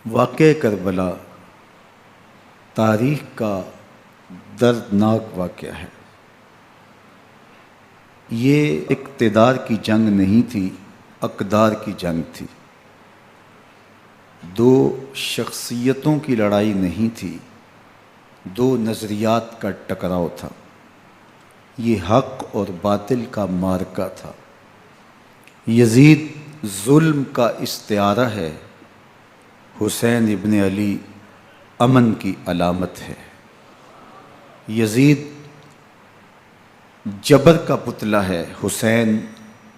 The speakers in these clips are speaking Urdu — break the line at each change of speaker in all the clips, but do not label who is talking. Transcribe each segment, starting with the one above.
واقعہ کربلا تاریخ کا دردناک واقعہ ہے۔ یہ اقتدار کی جنگ نہیں تھی، اقدار کی جنگ تھی۔ دو شخصیتوں کی لڑائی نہیں تھی، دو نظریات کا ٹکراؤ تھا۔ یہ حق اور باطل کا معرکہ تھا۔ یزید ظلم کا استعارہ ہے، حسین ابن علی امن کی علامت ہے۔ یزید جبر کا پتلا ہے، حسین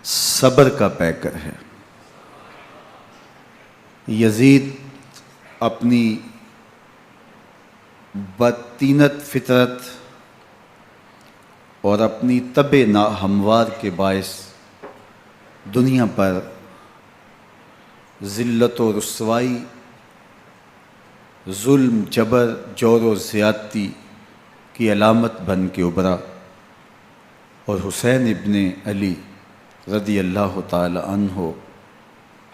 صبر کا پیکر ہے۔ یزید اپنی بدطینت فطرت اور اپنی طبع ناہموار کے باعث دنیا پر ذلت و رسوائی، ظلم، جبر، جور و زیادتی کی علامت بن کے ابھرا، اور حسین ابن علی رضی اللہ تعالی عنہ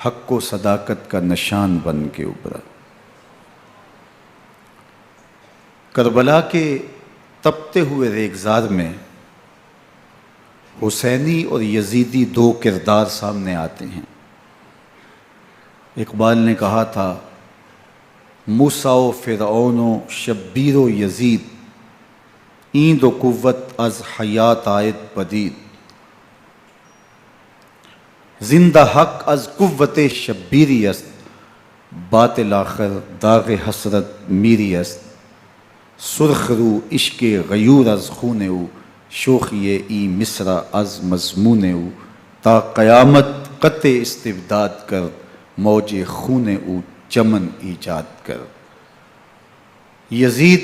حق و صداقت کا نشان بن کے ابھرا۔ کربلا کے تپتے ہوئے ریگزار میں حسینی اور یزیدی دو کردار سامنے آتے ہیں۔ اقبال نے کہا تھا، موسیٰ و فرعون و شبیر و یزید، ایند و قوت از حیات آید پدید، زندہ حق از قوت شبیری است، باطل آخر داغ حسرت میری است، سرخ رو عشق غیور از خون او، شوخی ای مصرع از مضمون او، تا قیامت قطع استبداد کر، موج خون او چمن ایجاد کر۔ یزید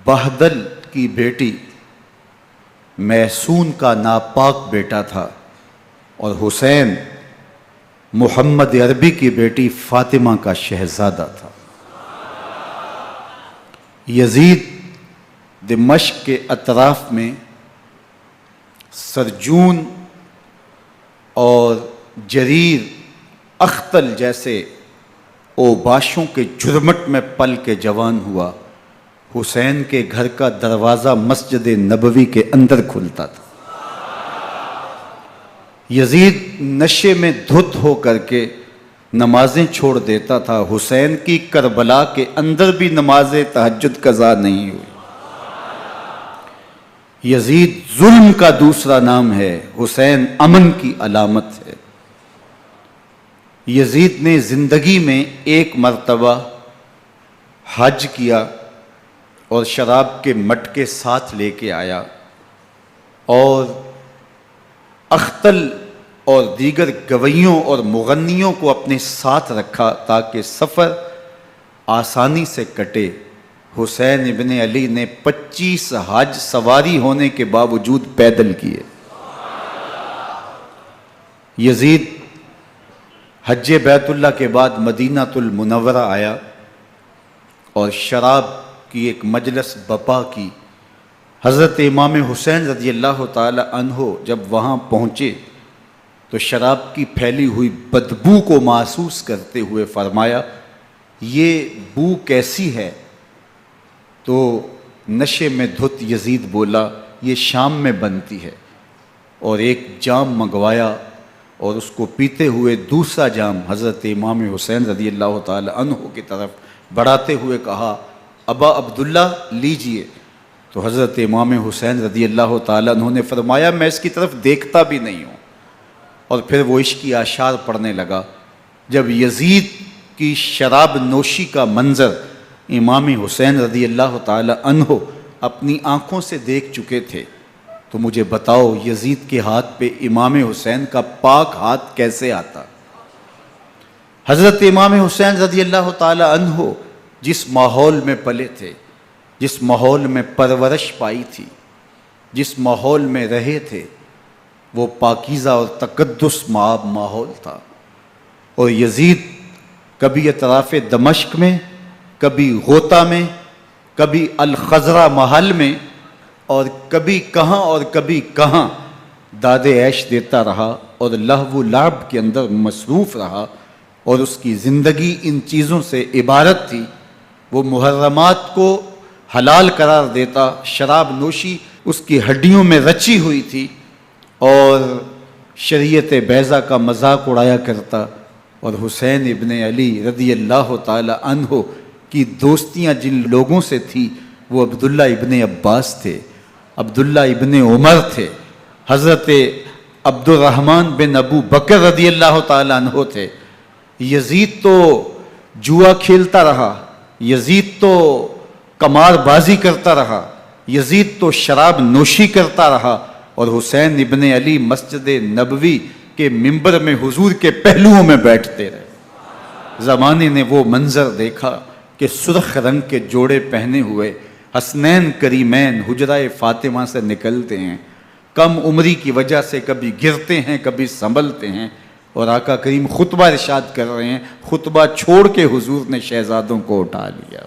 بہدل کی بیٹی محسون کا ناپاک بیٹا تھا، اور حسین محمد عربی کی بیٹی فاطمہ کا شہزادہ تھا۔ یزید دمشق کے اطراف میں سرجون اور جریر اختل جیسے اوباشوں کے جھرمٹ میں پل کے جوان ہوا۔ حسین کے گھر کا دروازہ مسجد نبوی کے اندر کھلتا تھا۔ یزید نشے میں دھت ہو کر کے نمازیں چھوڑ دیتا تھا۔ حسین کی کربلا کے اندر بھی نماز تہجد قضا نہیں ہوئی۔ یزید ظلم کا دوسرا نام ہے، حسین امن کی علامت ہے۔ یزید نے زندگی میں ایک مرتبہ حج کیا اور شراب کے مٹکے ساتھ لے کے آیا، اور اختل اور دیگر گویوں اور مغنیوں کو اپنے ساتھ رکھا تاکہ سفر آسانی سے کٹے۔ حسین ابن علی نے 25 حج سواری ہونے کے باوجود پیدل کیے۔ یزید حج بیت اللہ کے بعد مدینہ المنورہ آیا اور شراب کی ایک مجلس بپا کی۔ حضرت امام حسین رضی اللہ تعالی عنہ جب وہاں پہنچے تو شراب کی پھیلی ہوئی بدبو کو محسوس کرتے ہوئے فرمایا، یہ بو کیسی ہے؟ تو نشے میں دھت یزید بولا، یہ شام میں بنتی ہے، اور ایک جام منگوایا اور اس کو پیتے ہوئے دوسرا جام حضرت امام حسین رضی اللہ تعالی عنہ کی طرف بڑھاتے ہوئے کہا، ابا عبداللہ لیجئے۔ تو حضرت امام حسین رضی اللہ تعالی عنہ نے فرمایا، میں اس کی طرف دیکھتا بھی نہیں ہوں، اور پھر وہ عشقی اشعار پڑھنے لگا۔ جب یزید کی شراب نوشی کا منظر امام حسین رضی اللہ تعالی عنہ اپنی آنکھوں سے دیکھ چکے تھے، تو مجھے بتاؤ یزید کے ہاتھ پہ امام حسین کا پاک ہاتھ کیسے آتا؟ حضرت امام حسین رضی اللہ تعالی عنہ جس ماحول میں پلے تھے، جس ماحول میں پرورش پائی تھی، جس ماحول میں رہے تھے، وہ پاکیزہ اور تقدس مآب ماحول تھا۔ اور یزید کبھی اطراف دمشق میں، کبھی غوطہ میں، کبھی الخضرہ محل میں، اور کبھی کہاں اور کبھی کہاں داد عیش دیتا رہا اور لہو و لعب کے اندر مصروف رہا، اور اس کی زندگی ان چیزوں سے عبارت تھی۔ وہ محرمات کو حلال قرار دیتا، شراب نوشی اس کی ہڈیوں میں رچی ہوئی تھی، اور شریعت بیضا کا مذاق اڑایا کرتا۔ اور حسین ابن علی رضی اللہ تعالی عنہ کی دوستیاں جن لوگوں سے تھی وہ عبداللہ ابن عباس تھے، عبداللہ ابن عمر تھے، حضرت عبد الرحمن بن ابو بکر رضی اللہ تعالی عنہ تھے۔ یزید تو جوا کھیلتا رہا، یزید تو قمار بازی کرتا رہا، یزید تو شراب نوشی کرتا رہا، اور حسین ابن علی مسجد نبوی کے ممبر میں حضور کے پہلوؤں میں بیٹھتے رہے۔ زمانے نے وہ منظر دیکھا کہ سرخ رنگ کے جوڑے پہنے ہوئے حسنین کریمین حجرہ فاطمہ سے نکلتے ہیں، کم عمری کی وجہ سے کبھی گرتے ہیں کبھی سنبھلتے ہیں، اور آقا کریم خطبہ ارشاد کر رہے ہیں، خطبہ چھوڑ کے حضور نے شہزادوں کو اٹھا لیا۔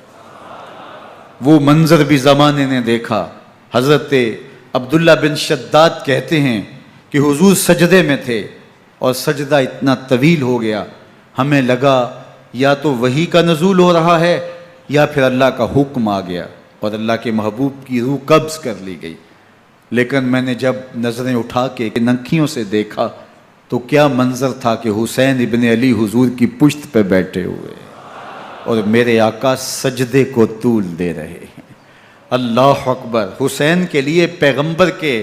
وہ منظر بھی زمانے نے دیکھا۔ حضرت عبداللہ بن شداد کہتے ہیں کہ حضور سجدے میں تھے اور سجدہ اتنا طویل ہو گیا، ہمیں لگا یا تو وحی کا نزول ہو رہا ہے یا پھر اللہ کا حکم آ گیا اور اللہ کے محبوب کی روح قبض کر لی گئی۔ لیکن میں نے جب نظریں اٹھا کے ننکیوں سے دیکھا تو کیا منظر تھا کہ حسین ابن علی حضور کی پشت پہ بیٹھے ہوئے اور میرے آقا سجدے کو طول دے رہے ہیں۔ اللہ اکبر! حسین کے لیے پیغمبر کے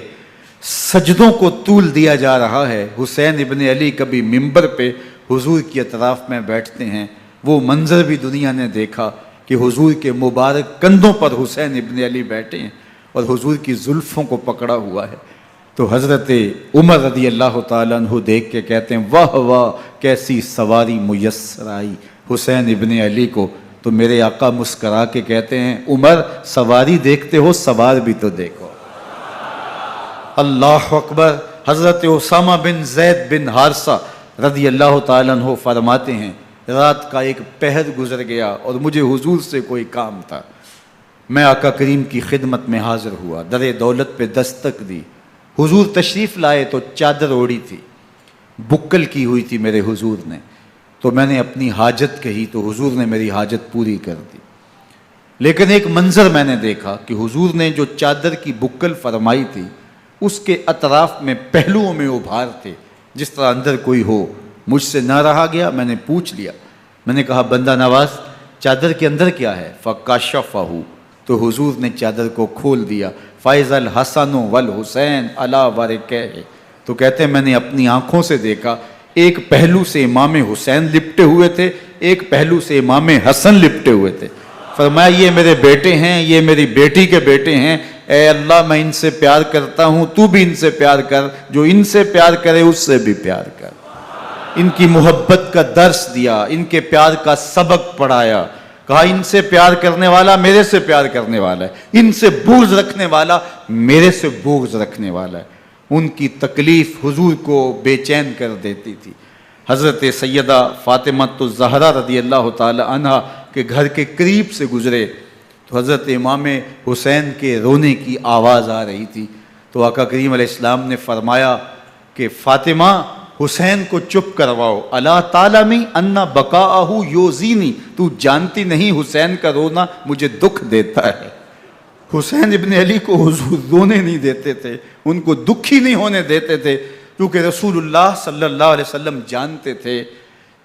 سجدوں کو طول دیا جا رہا ہے۔ حسین ابن علی کبھی ممبر پہ حضور کی اطراف میں بیٹھتے ہیں، وہ منظر بھی دنیا نے دیکھا کہ حضور کے مبارک کندھوں پر حسین ابن علی بیٹھے ہیں اور حضور کی زلفوں کو پکڑا ہوا ہے۔ تو حضرت عمر رضی اللہ تعالیٰ عنہ دیکھ کے کہتے ہیں واہ واہ کیسی سواری میسر آئی حسین ابن علی کو۔ تو میرے آقا مسکرا کے کہتے ہیں عمر سواری دیکھتے ہو سوار بھی تو دیکھو۔ اللہ اکبر! حضرت اسامہ بن زید بن حارثہ رضی اللہ تعالیٰ عنہ فرماتے ہیں رات کا ایک پہر گزر گیا اور مجھے حضور سے کوئی کام تھا، میں آقا کریم کی خدمت میں حاضر ہوا، در دولت پہ دستک دی، حضور تشریف لائے تو چادر اوڑی تھی، بکل کی ہوئی تھی میرے حضور نے، تو میں نے اپنی حاجت کہی تو حضور نے میری حاجت پوری کر دی۔ لیکن ایک منظر میں نے دیکھا کہ حضور نے جو چادر کی بکل فرمائی تھی اس کے اطراف میں پہلوؤں میں ابھار تھے جس طرح اندر کوئی ہو۔ مجھ سے نہ رہا گیا، میں نے پوچھ لیا، میں نے کہا بندہ نواز چادر کے اندر کیا ہے؟ فَكَشَفَهُ، تو حضور نے چادر کو کھول دیا۔ فَإِذَا الْحَسَنُ وَالْحُسَيْنُ عَلَىٰ وَرِكَيْهِ، تو کہتے ہیں میں نے اپنی آنکھوں سے دیکھا ایک پہلو سے امام حسین لپٹے ہوئے تھے، ایک پہلو سے امام حسن لپٹے ہوئے تھے۔ فرمایا یہ میرے بیٹے ہیں، یہ میری بیٹی کے بیٹے ہیں، اے اللہ میں ان سے پیار کرتا ہوں، تو بھی ان سے پیار کر، جو ان سے پیار کرے اس سے بھی پیار کر۔ ان کی محبت کا درس دیا، ان کے پیار کا سبق پڑھایا، کہا ان سے پیار کرنے والا میرے سے پیار کرنے والا ہے، ان سے بغض رکھنے والا میرے سے بغض رکھنے والا ہے۔ ان کی تکلیف حضور کو بے چین کر دیتی تھی۔ حضرت سیدہ فاطمہ الزہرا رضی اللہ تعالی عنہ کے گھر کے قریب سے گزرے تو حضرت امام حسین کے رونے کی آواز آ رہی تھی، تو آقا کریم علیہ السلام نے فرمایا کہ فاطمہ حسین کو چپ کرواؤ، الا تعلمی ان بقاءہ یوزینی، تو جانتی نہیں حسین کا رونا مجھے دکھ دیتا ہے۔ حسین ابن علی کو حضور رونے نہیں دیتے تھے، ان کو دکھی نہیں ہونے دیتے تھے، کیونکہ رسول اللہ صلی اللہ علیہ وسلم جانتے تھے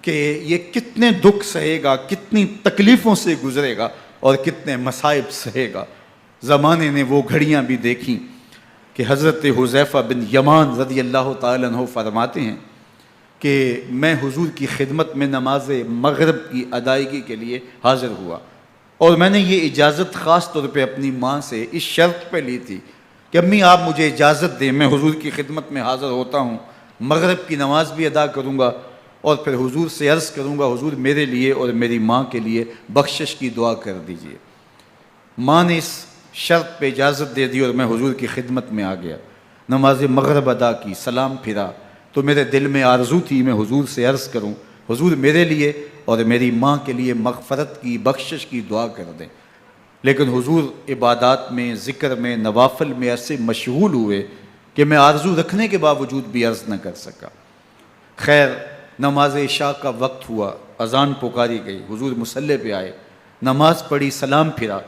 کہ یہ کتنے دکھ سہے گا، کتنی تکلیفوں سے گزرے گا اور کتنے مصائب سہے گا۔ زمانے نے وہ گھڑیاں بھی دیکھیں کہ حضرت حذیفہ بن یمان رضی اللہ تعالیٰ عنہ فرماتے ہیں کہ میں حضور کی خدمت میں نماز مغرب کی ادائیگی کے لیے حاضر ہوا، اور میں نے یہ اجازت خاص طور پہ اپنی ماں سے اس شرط پہ لی تھی کہ امی آپ مجھے اجازت دیں، میں حضور کی خدمت میں حاضر ہوتا ہوں، مغرب کی نماز بھی ادا کروں گا اور پھر حضور سے عرض کروں گا حضور میرے لیے اور میری ماں کے لیے بخشش کی دعا کر دیجئے۔ ماں نے اس شرط پہ اجازت دے دی اور میں حضور کی خدمت میں آ گیا، نماز مغرب ادا کی، سلام پھرا تو میرے دل میں آرزو تھی میں حضور سے عرض کروں حضور میرے لیے اور میری ماں کے لیے مغفرت کی بخشش کی دعا کر دیں، لیکن حضور عبادات میں ذکر میں نوافل میں ایسے مشغول ہوئے کہ میں آرزو رکھنے کے باوجود بھی عرض نہ کر سکا۔ خیر نماز عشاء کا وقت ہوا، اذان پکاری گئی، حضور مصلی پہ آئے، نماز پڑھی، سلام پھرا،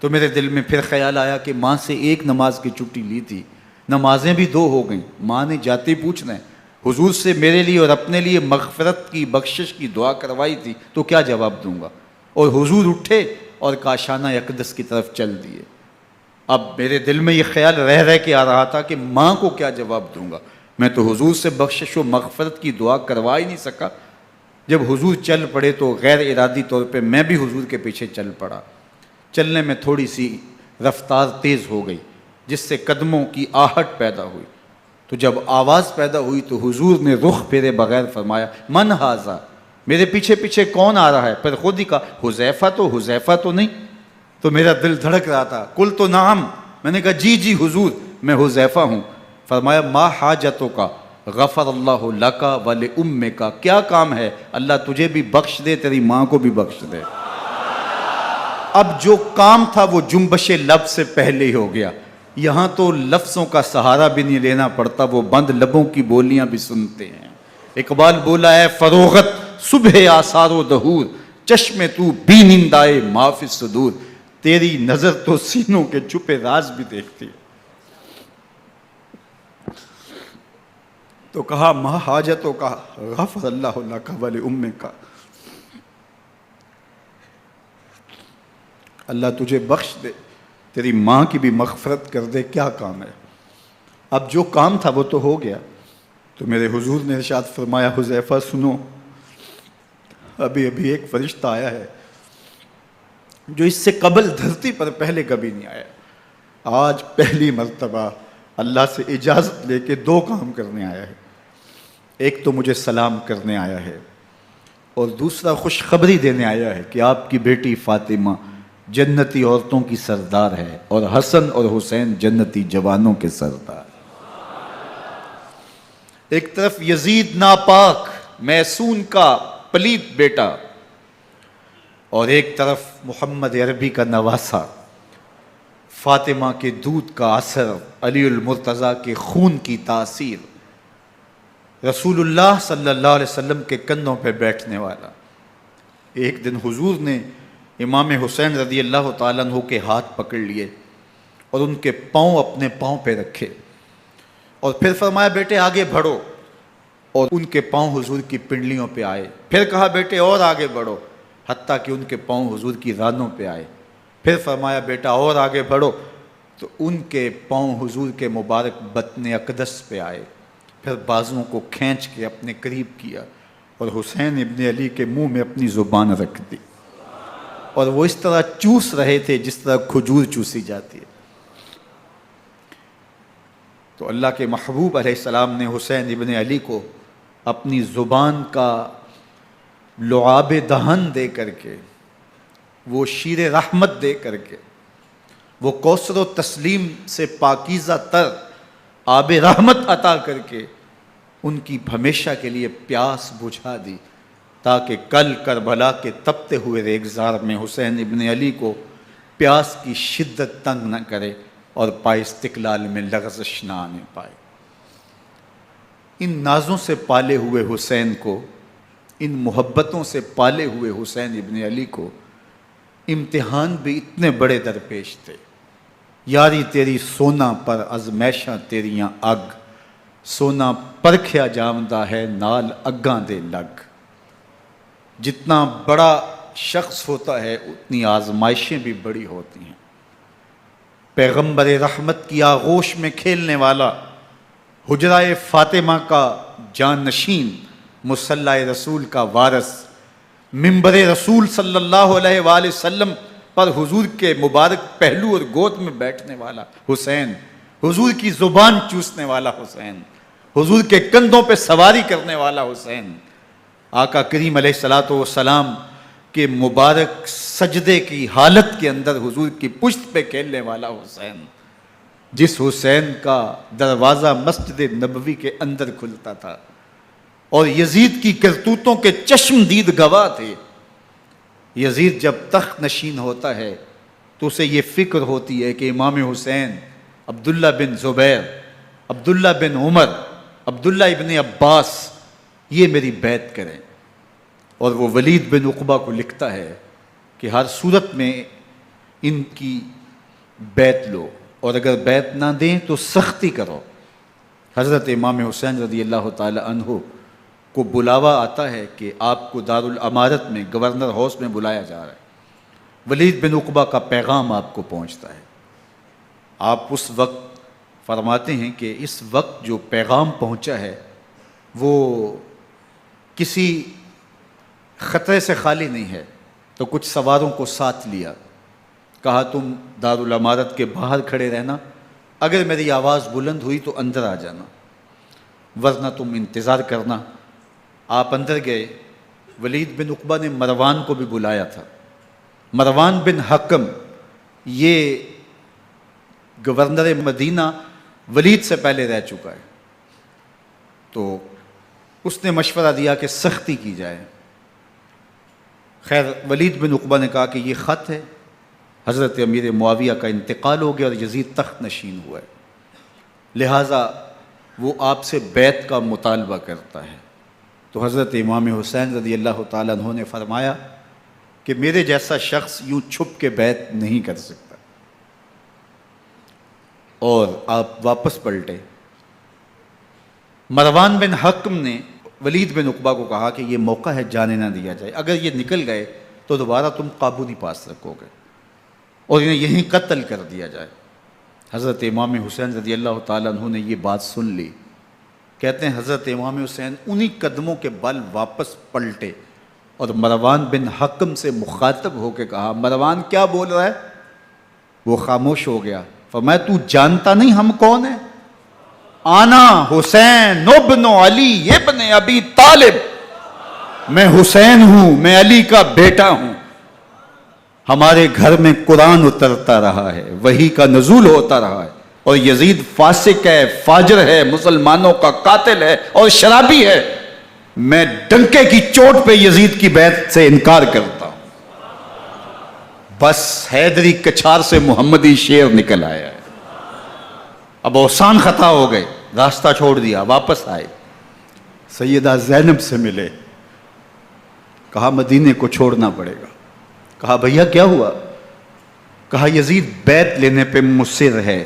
تو میرے دل میں پھر خیال آیا کہ ماں سے ایک نماز کی چھٹی لی تھی، نمازیں بھی 2 ہو گئیں، ماں نے جاتے پوچھنا ہے حضور سے میرے لیے اور اپنے لیے مغفرت کی، بخشش کی دعا کروائی تھی، تو کیا جواب دوں گا؟ اور حضور اٹھے اور کاشانہ اقدس کی طرف چل دیے۔ اب میرے دل میں یہ خیال رہ کے آ رہا تھا کہ ماں کو کیا جواب دوں گا، میں تو حضور سے بخشش و مغفرت کی دعا کروا ہی نہیں سکا۔ جب حضور چل پڑے تو غیر ارادی طور پہ میں بھی حضور کے پیچھے چل پڑا۔ چلنے میں تھوڑی سی رفتار تیز ہو گئی جس سے قدموں کی آہٹ پیدا ہوئی، تو جب آواز پیدا ہوئی تو حضور نے رخ پھیرے بغیر فرمایا من ھذا، میرے پیچھے پیچھے کون آ رہا ہے؟ پھر خود ہی کہا حذیفہ تو نہیں؟ تو میرا دل دھڑک رہا تھا، قلت نعم، میں نے کہا جی حضور میں حذیفہ ہوں۔ فرمایا ما حاجتک غفر اللہ لک ولامک، کیا کام ہے؟ اللہ تجھے بھی بخش دے، تیری ماں کو بھی بخش دے۔ اب جو کام تھا وہ جنبش لب سے پہلے ہی ہو گیا، یہاں تو لفظوں کا سہارا بھی نہیں لینا پڑتا، وہ بند لبوں کی بولیاں بھی سنتے ہیں۔ اقبال بولا ہے فروغت صبح آثار و دہور، چشم تو بی نندائے ما فی الصدور، تیری نظر تو سینوں کے چھپے راز بھی دیکھتی ہے۔ تو کہا ما حاجتوں کا غفر اللہ لک ولامک، اللہ تجھے بخش دے، تیری ماں کی بھی مغفرت کر دے، کیا کام ہے؟ اب جو کام تھا وہ تو ہو گیا۔ تو میرے حضور نے ارشاد فرمایا حذیفہ سنو، ابھی ایک فرشتہ آیا ہے جو اس سے قبل دھرتی پر پہلے کبھی نہیں آیا، آج پہلی مرتبہ اللہ سے اجازت لے کے 2 کام کرنے آیا ہے، ایک تو مجھے سلام کرنے آیا ہے اور دوسرا خوشخبری دینے آیا ہے کہ آپ کی بیٹی فاطمہ جنتی عورتوں کی سردار ہے اور حسن اور حسین جنتی جوانوں کے سردار۔ ایک طرف یزید ناپاک میسون کا پلیت بیٹا، اور ایک طرف محمد عربی کا نواسا، فاطمہ کے دودھ کا اثر، علی المرتضیٰ کے خون کی تاثیر، رسول اللہ صلی اللہ علیہ وسلم کے کندھوں پہ بیٹھنے والا۔ ایک دن حضور نے امام حسین رضی اللہ تعالیٰ عنہ کے ہاتھ پکڑ لیے اور ان کے پاؤں اپنے پاؤں پہ رکھے اور پھر فرمایا بیٹے آگے بڑھو، اور ان کے پاؤں حضور کی پنڈلیوں پہ آئے، پھر کہا بیٹے اور آگے بڑھو، حتیٰ کہ ان کے پاؤں حضور کی رانوں پہ آئے، پھر فرمایا بیٹا اور آگے بڑھو، تو ان کے پاؤں حضور کے مبارک بطن اقدس پہ آئے، پھر بازوؤں کو کھینچ کے اپنے قریب کیا اور حسین ابن علی کے منہ میں اپنی زبان رکھ دی، اور وہ اس طرح چوس رہے تھے جس طرح کھجور چوسی جاتی ہے۔ تو اللہ کے محبوب علیہ السلام نے حسین ابن علی کو اپنی زبان کا لعاب دہن دے کر کے، وہ شیر رحمت دے کر کے، وہ کوثر و تسلیم سے پاکیزہ تر آب رحمت عطا کر کے ان کی ہمیشہ کے لیے پیاس بجھا دی، تاکہ کل کربلا کے تپتے ہوئے ریگزار میں حسین ابن علی کو پیاس کی شدت تنگ نہ کرے اور پائے استقلال میں لغزش نہ آنے پائے۔ ان نازوں سے پالے ہوئے حسین کو، ان محبتوں سے پالے ہوئے حسین ابن علی کو امتحان بھی اتنے بڑے درپیش تھے۔ یاری تیری سونا پر ازمیشاں تیریاں اگ، سونا پرکھیا جامدہ ہے نال اگاں دے لگ۔ جتنا بڑا شخص ہوتا ہے اتنی آزمائشیں بھی بڑی ہوتی ہیں۔ پیغمبر رحمت کی آغوش میں کھیلنے والا، حجرہ فاطمہ کا جانشین، مصلی رسول کا وارث، منبر رسول صلی اللہ علیہ وآلہ وسلم پر حضور کے مبارک پہلو اور گود میں بیٹھنے والا حسین، حضور کی زبان چوسنے والا حسین، حضور کے کندھوں پہ سواری کرنے والا حسین، آقا کریم علیہ الصلوۃ والسلام کے مبارک سجدے کی حالت کے اندر حضور کی پشت پہ کھیلنے والا حسین، جس حسین کا دروازہ مسجد نبوی کے اندر کھلتا تھا اور یزید کی کرتوتوں کے چشم دید گواہ تھے۔ یزید جب تخت نشین ہوتا ہے تو اسے یہ فکر ہوتی ہے کہ امام حسین، عبداللہ بن زبیر، عبداللہ بن عمر، عبداللہ ابن عباس یہ میری بیعت کریں. اور وہ ولید بن عقبہ کو لکھتا ہے کہ ہر صورت میں ان کی بیعت لو، اور اگر بیعت نہ دیں تو سختی کرو. حضرت امام حسین رضی اللہ تعالی عنہ کو بلاوا آتا ہے کہ آپ کو دارالامارت میں گورنر ہاؤس میں بلایا جا رہا ہے. ولید بن عقبہ کا پیغام آپ کو پہنچتا ہے. آپ اس وقت فرماتے ہیں کہ اس وقت جو پیغام پہنچا ہے وہ کسی خطرے سے خالی نہیں ہے. تو کچھ سواروں کو ساتھ لیا، کہا تم دارالامارت کے باہر کھڑے رہنا، اگر میری آواز بلند ہوئی تو اندر آ جانا، ورنہ تم انتظار کرنا. آپ اندر گئے. ولید بن عقبہ نے مروان کو بھی بلایا تھا. مروان بن حکم یہ گورنر مدینہ ولید سے پہلے رہ چکا ہے، تو اس نے مشورہ دیا کہ سختی کی جائے. خیر ولید بن عقبہ نے کہا کہ یہ خط ہے، حضرت امیر معاویہ کا انتقال ہو گیا اور یزید تخت نشین ہوا ہے، لہٰذا وہ آپ سے بیعت کا مطالبہ کرتا ہے. تو حضرت امام حسین رضی اللہ تعالیٰ عنہ نے فرمایا کہ میرے جیسا شخص یوں چھپ کے بیعت نہیں کر سکتا. اور آپ واپس پلٹے. مروان بن حکم نے ولید بن عقبہ کو کہا کہ یہ موقع ہے جانے نہ دیا جائے، اگر یہ نکل گئے تو دوبارہ تم قابو نہیں پا سکو گے، اور انہیں یہیں قتل کر دیا جائے. حضرت امام حسین رضی اللہ تعالیٰ عنہ نے یہ بات سن لی. کہتے ہیں حضرت امام حسین انہی قدموں کے بل واپس پلٹے اور مروان بن حکم سے مخاطب ہو کے کہا، مروان کیا بول رہا ہے؟ وہ خاموش ہو گیا. فرمایا تو جانتا نہیں ہم کون ہیں؟ آنا حسین ابن علی ابن ابی طالب، میں حسین ہوں، میں علی کا بیٹا ہوں. ہمارے گھر میں قرآن اترتا رہا ہے، وحی کا نزول ہوتا رہا ہے، اور یزید فاسق ہے، فاجر ہے، مسلمانوں کا قاتل ہے اور شرابی ہے. میں ڈنکے کی چوٹ پہ یزید کی بیعت سے انکار کرتا ہوں. بس حیدری کچھار سے محمدی شیر نکل آیا ہے. اب اوسان خطا ہو گئے، راستہ چھوڑ دیا، واپس آئے. سیدہ زینب سے ملے. کہا مدینے کو چھوڑنا پڑے گا. کہا بھیا کیا ہوا؟ کہا یزید بیعت لینے پہ مصر ہے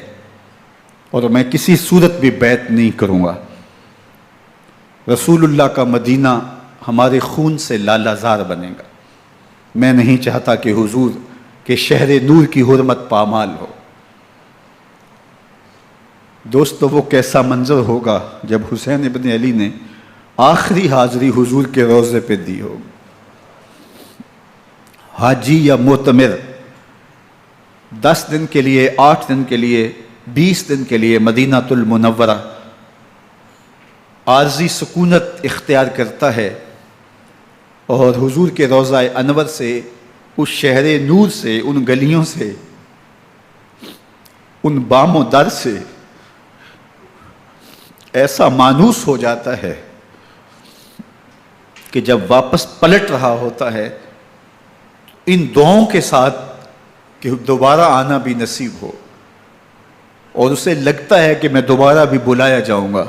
اور میں کسی صورت بھی بیعت نہیں کروں گا. رسول اللہ کا مدینہ ہمارے خون سے لالا زار بنے گا. میں نہیں چاہتا کہ حضور کے شہر نور کی حرمت پامال ہو. دوستو وہ کیسا منظر ہوگا جب حسین ابن علی نے آخری حاضری حضور کے روضے پہ دی ہوگی. حاجی یا معتمر 10 دن کے لیے، 8 دن کے لیے، 20 دن کے لیے مدینہ المنورہ عارضی سکونت اختیار کرتا ہے، اور حضور کے روضہ انور سے، اس شہر نور سے، ان گلیوں سے، ان بام و در سے ایسا مانوس ہو جاتا ہے کہ جب واپس پلٹ رہا ہوتا ہے ان دعاؤں کے ساتھ کہ دوبارہ آنا بھی نصیب ہو، اور اسے لگتا ہے کہ میں دوبارہ بھی بلایا جاؤں گا،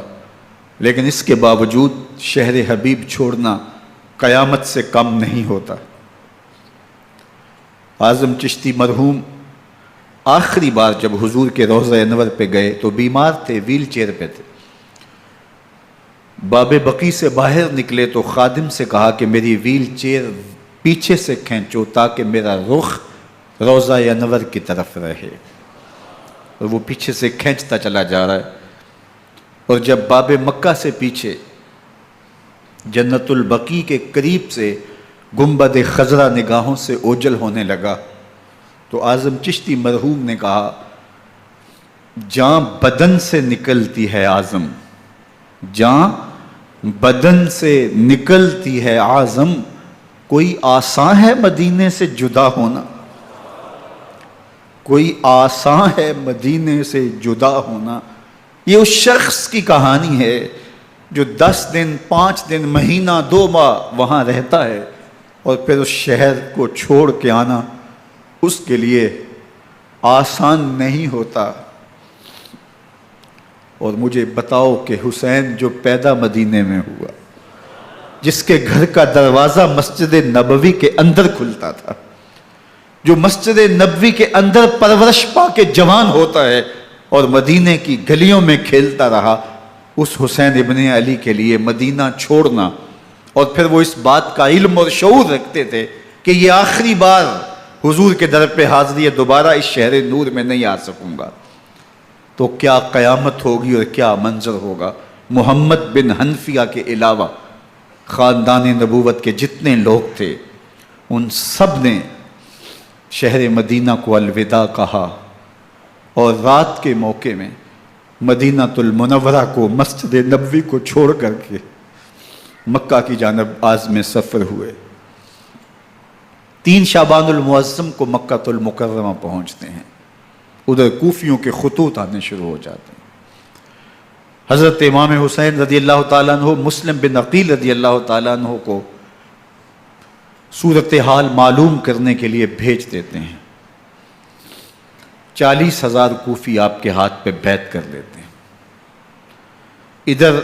لیکن اس کے باوجود شہر حبیب چھوڑنا قیامت سے کم نہیں ہوتا. اعظم چشتی مرحوم آخری بار جب حضور کے روضہ انور پہ گئے تو بیمار تھے، ویل چیئر پہ تھے. باب بقی سے باہر نکلے تو خادم سے کہا کہ میری ویل چیئر پیچھے سے کھینچو تاکہ میرا رخ روضہ انور کی طرف رہے. اور وہ پیچھے سے کھینچتا چلا جا رہا ہے، اور جب باب مکہ سے پیچھے جنت البقیع کے قریب سے گنبد خضرا نگاہوں سے اوجل ہونے لگا تو اعظم چشتی مرحوم نے کہا، جان بدن سے نکلتی ہے اعظم، جان بدن سے نکلتی ہے اعظم، کوئی آسان ہے مدینے سے جدا ہونا، کوئی آسان ہے مدینے سے جدا ہونا. یہ اس شخص کی کہانی ہے جو 10 دن، 5 دن، مہینہ، 2 ماہ وہاں رہتا ہے، اور پھر اس شہر کو چھوڑ کے آنا اس کے لیے آسان نہیں ہوتا. اور مجھے بتاؤ کہ حسین جو پیدا مدینے میں ہوا، جس کے گھر کا دروازہ مسجد نبوی کے اندر کھلتا تھا، جو مسجد نبوی کے اندر پرورش پا کے جوان ہوتا ہے اور مدینے کی گلیوں میں کھیلتا رہا، اس حسین ابن علی کے لیے مدینہ چھوڑنا، اور پھر وہ اس بات کا علم اور شعور رکھتے تھے کہ یہ آخری بار حضور کے در پہ حاضری ہے، دوبارہ اس شہر نور میں نہیں آ سکوں گا، تو کیا قیامت ہوگی اور کیا منظر ہوگا۔ محمد بن حنفیہ کے علاوہ خاندان نبوت کے جتنے لوگ تھے ان سب نے شہر مدینہ کو الوداع کہا، اور رات کے موقع میں مدینہ المنورہ کو، مسجد نبوی کو چھوڑ کر کے مکہ کی جانب عازم سفر ہوئے۔ 3 شعبان المعظم کو مکہ المکرمہ پہنچتے ہیں، ادھر کوفیوں کے خطوط آنے شروع ہو جاتے ہیں۔ حضرت امام حسین رضی اللہ تعالیٰ عنہ مسلم بن عقیل رضی اللہ تعالیٰ عنہ کو صورتحال معلوم کرنے کے لیے بھیج دیتے ہیں۔ 40,000 کوفی آپ کے ہاتھ پہ بیعت کر لیتے ہیں۔ ادھر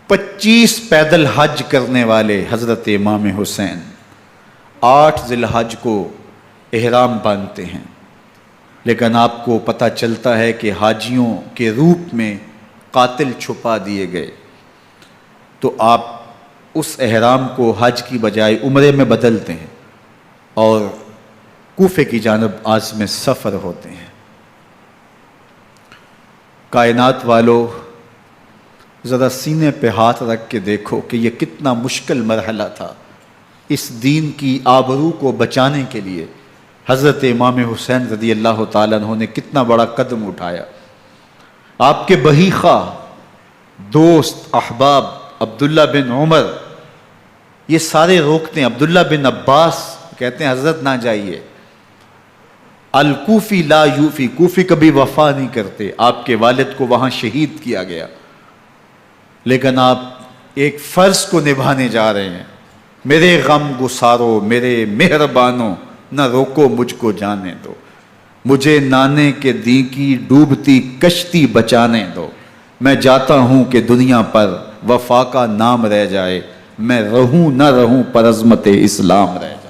25 پیدل حج کرنے والے حضرت امام حسین 8 ذی الحج کو احرام باندھتے ہیں، لیکن آپ کو پتہ چلتا ہے کہ حاجیوں کے روپ میں قاتل چھپا دیے گئے، تو آپ اس احرام کو حج کی بجائے عمرے میں بدلتے ہیں اور کوفے کی جانب عازم سفر ہوتے ہیں۔ کائنات والو، ذرا سینے پہ ہاتھ رکھ کے دیکھو کہ یہ کتنا مشکل مرحلہ تھا۔ اس دین کی آبرو کو بچانے کے لیے حضرت امام حسین رضی اللہ تعالیٰ عنہ نے کتنا بڑا قدم اٹھایا۔ آپ کے بہی خواہ، دوست، احباب عبداللہ بن عمر یہ سارے روکتے ہیں، عبداللہ بن عباس کہتے ہیں حضرت نہ جائیے، الکوفی لا یوفی، کوفی کبھی وفا نہیں کرتے، آپ کے والد کو وہاں شہید کیا گیا، لیکن آپ ایک فرض کو نبھانے جا رہے ہیں۔ میرے غم گسارو، میرے مہربانوں، نہ روکو مجھ کو جانے دو، مجھے نانے کے دی کی ڈوبتی کشتی بچانے دو، میں جاتا ہوں کہ دنیا پر وفا کا نام رہ جائے، میں رہوں نہ رہوں پر عظمت اسلام رہ جائے۔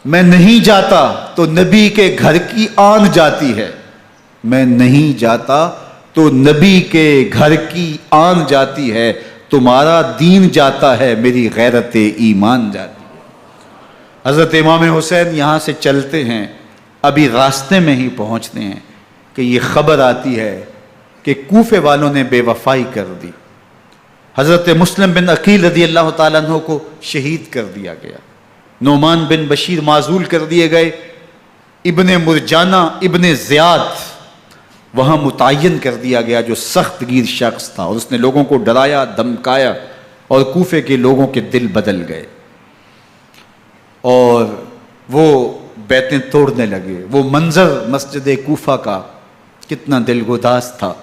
میں نہیں جاتا تو نبی کے گھر کی آن جاتی ہے، میں نہیں جاتا تو نبی کے گھر کی آن جاتی ہے، تمہارا دین جاتا ہے، میری غیرت ایمان جاتی ہے۔ حضرت امام حسین یہاں سے چلتے ہیں، ابھی راستے میں ہی پہنچتے ہیں کہ یہ خبر آتی ہے کہ کوفے والوں نے بے وفائی کر دی، حضرت مسلم بن عقیل رضی اللہ تعالیٰ عنہ کو شہید کر دیا گیا، نعمان بن بشیر معزول کر دیے گئے، ابن مرجانہ ابن زیاد وہاں متعین کر دیا گیا جو سخت گیر شخص تھا، اور اس نے لوگوں کو ڈرایا، دھمکایا، اور کوفے کے لوگوں کے دل بدل گئے اور وہ بیتیں توڑنے لگے۔ وہ منظر مسجد کوفہ کا کتنا دلگداز تھا،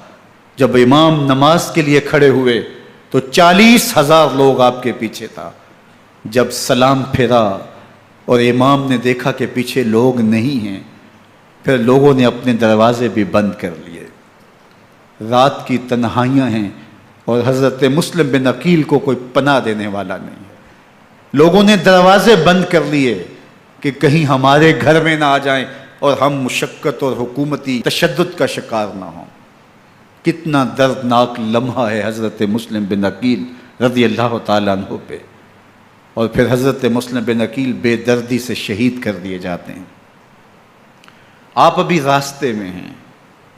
جب امام نماز کے لیے کھڑے ہوئے تو 40,000 لوگ آپ کے پیچھے تھا، جب سلام پھیرا اور امام نے دیکھا کہ پیچھے لوگ نہیں ہیں، پھر لوگوں نے اپنے دروازے بھی بند کر لیے۔ رات کی تنہائیاں ہیں اور حضرت مسلم بن عقیل کو کوئی پناہ دینے والا نہیں ہے، لوگوں نے دروازے بند کر لیے کہ کہیں ہمارے گھر میں نہ آ جائیں اور ہم مشقت اور حکومتی تشدد کا شکار نہ ہوں۔ کتنا دردناک لمحہ ہے حضرت مسلم بن عقیل رضی اللہ تعالیٰ عنہ پہ، اور پھر حضرت مسلم بن عقیل بے دردی سے شہید کر دیے جاتے ہیں۔ آپ ابھی راستے میں ہیں،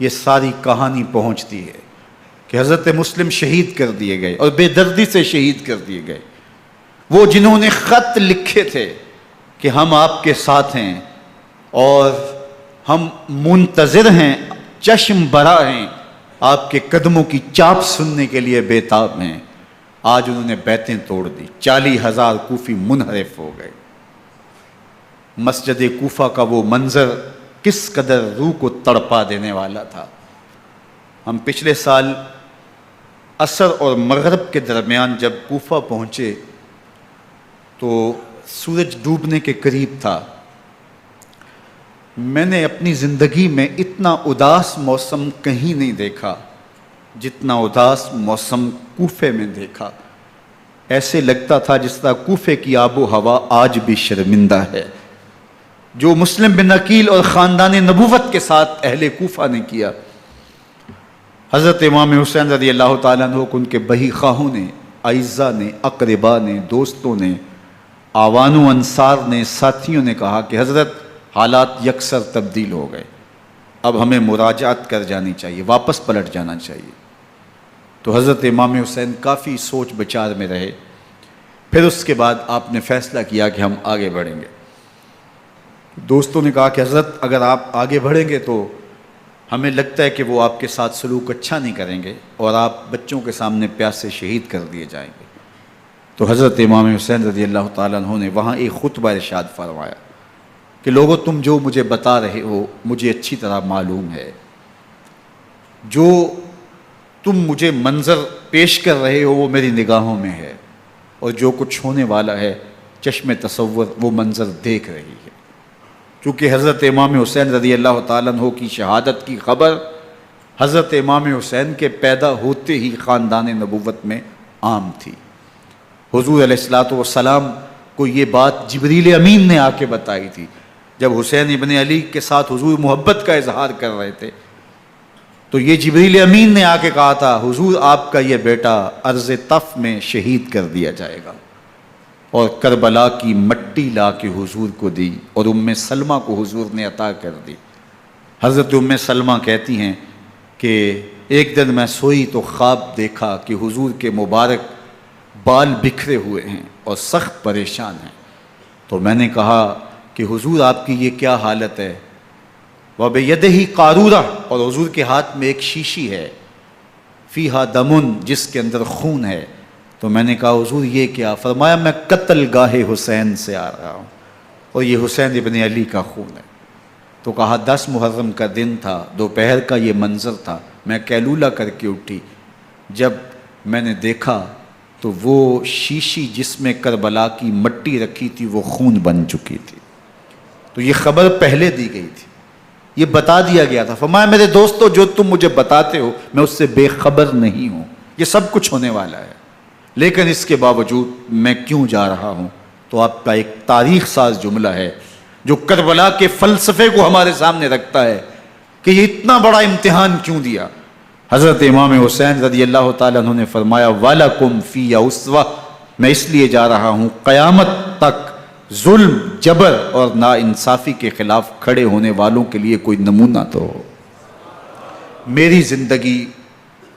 یہ ساری کہانی پہنچتی ہے کہ حضرت مسلم شہید کر دیے گئے اور بے دردی سے شہید کر دیے گئے۔ وہ جنہوں نے خط لکھے تھے کہ ہم آپ کے ساتھ ہیں اور ہم منتظر ہیں، چشم برا ہیں، آپ کے قدموں کی چاپ سننے کے لیے بےتاب ہیں، آج انہوں نے بیتیں توڑ دی، 40,000 کوفی منحرف ہو گئے۔ مسجد کوفہ کا وہ منظر کس قدر روح کو تڑپا دینے والا تھا۔ ہم پچھلے سال عصر اور مغرب کے درمیان جب کوفہ پہنچے تو سورج ڈوبنے کے قریب تھا۔ میں نے اپنی زندگی میں اتنا اداس موسم کہیں نہیں دیکھا جتنا اداس موسم کوفے میں دیکھا۔ ایسے لگتا تھا جس طرح کوفے کی آب و ہوا آج بھی شرمندہ ہے۔ جو مسلم بن عقیل اور خاندان نبوت کے ساتھ اہل کوفہ نے کیا، حضرت امام حسین رضی اللہ تعالیٰ عنہ کو ان کے بہی خواہوں نے، اعزاء نے، اقربا نے، دوستوں نے، آوان و انصار نے، ساتھیوں نے کہا کہ حضرت حالات یکسر تبدیل ہو گئے، اب ہمیں مراجعت کر جانی چاہیے، واپس پلٹ جانا چاہیے۔ تو حضرت امام حسین کافی سوچ بچار میں رہے، پھر اس کے بعد آپ نے فیصلہ کیا کہ ہم آگے بڑھیں گے۔ دوستوں نے کہا کہ حضرت اگر آپ آگے بڑھیں گے تو ہمیں لگتا ہے کہ وہ آپ کے ساتھ سلوک اچھا نہیں کریں گے اور آپ بچوں کے سامنے پیاس سے شہید کر دیے جائیں گے۔ تو حضرت امام حسین رضی اللہ تعالیٰ عنہ نے وہاں ایک خطبہ ارشاد فرمایا کہ لوگوں تم جو مجھے بتا رہے ہو مجھے اچھی طرح معلوم ہے، جو تم مجھے منظر پیش کر رہے ہو وہ میری نگاہوں میں ہے، اور جو کچھ ہونے والا ہے چشم تصور وہ منظر دیکھ رہی ہے۔ چونکہ حضرت امام حسین رضی اللہ تعالیٰ عنہ کی شہادت کی خبر حضرت امام حسین کے پیدا ہوتے ہی خاندان نبوت میں عام تھی۔ حضور علیہ الصلوۃ والسلام کو یہ بات جبریل امین نے آ کے بتائی تھی جب حسین ابن علی کے ساتھ حضور محبت کا اظہار کر رہے تھے، تو یہ جبریل امین نے آ کے کہا تھا حضور آپ کا یہ بیٹا ارض طف میں شہید کر دیا جائے گا، اور کربلا کی مٹی لا کے حضور کو دی اور ام سلمہ کو حضور نے عطا کر دی۔ حضرت ام سلمہ کہتی ہیں کہ ایک دن میں سوئی تو خواب دیکھا کہ حضور کے مبارک بال بکھرے ہوئے ہیں اور سخت پریشان ہیں، تو میں نے کہا کہ حضور آپ کی یہ کیا حالت ہے؟ وَبِيَدِهِ قَارُورَةٌ، اور حضور کے ہاتھ میں ایک شیشی ہے، فِيهَا دَمٌ، جس کے اندر خون ہے۔ تو میں نے کہا حضور یہ کیا؟ فرمایا میں قتل گاہ حسین سے آ رہا ہوں اور یہ حسین ابن علی کا خون ہے۔ تو کہا 10 محرم کا دن تھا، دوپہر کا یہ منظر تھا، میں کیلولہ کر کے اٹھی، جب میں نے دیکھا تو وہ شیشی جس میں کربلا کی مٹی رکھی تھی وہ خون بن چکی تھی۔ تو یہ خبر پہلے دی گئی تھی، یہ بتا دیا گیا تھا۔ فرمایا میرے دوستو جو تم مجھے بتاتے ہو میں اس سے بے خبر نہیں ہوں، یہ سب کچھ ہونے والا ہے، لیکن اس کے باوجود میں کیوں جا رہا ہوں؟ تو آپ کا ایک تاریخ ساز جملہ ہے جو کربلا کے فلسفے کو ہمارے سامنے رکھتا ہے کہ یہ اتنا بڑا امتحان کیوں دیا۔ حضرت امام حسین رضی اللہ تعالیٰ عنہ نے فرمایا وَلَكُمْ فِي أُسْوَةٌ، میں اس لیے جا رہا ہوں قیامت تک ظلم، جبر اور ناانصافی کے خلاف کھڑے ہونے والوں کے لیے کوئی نمونہ تو ہو۔ میری زندگی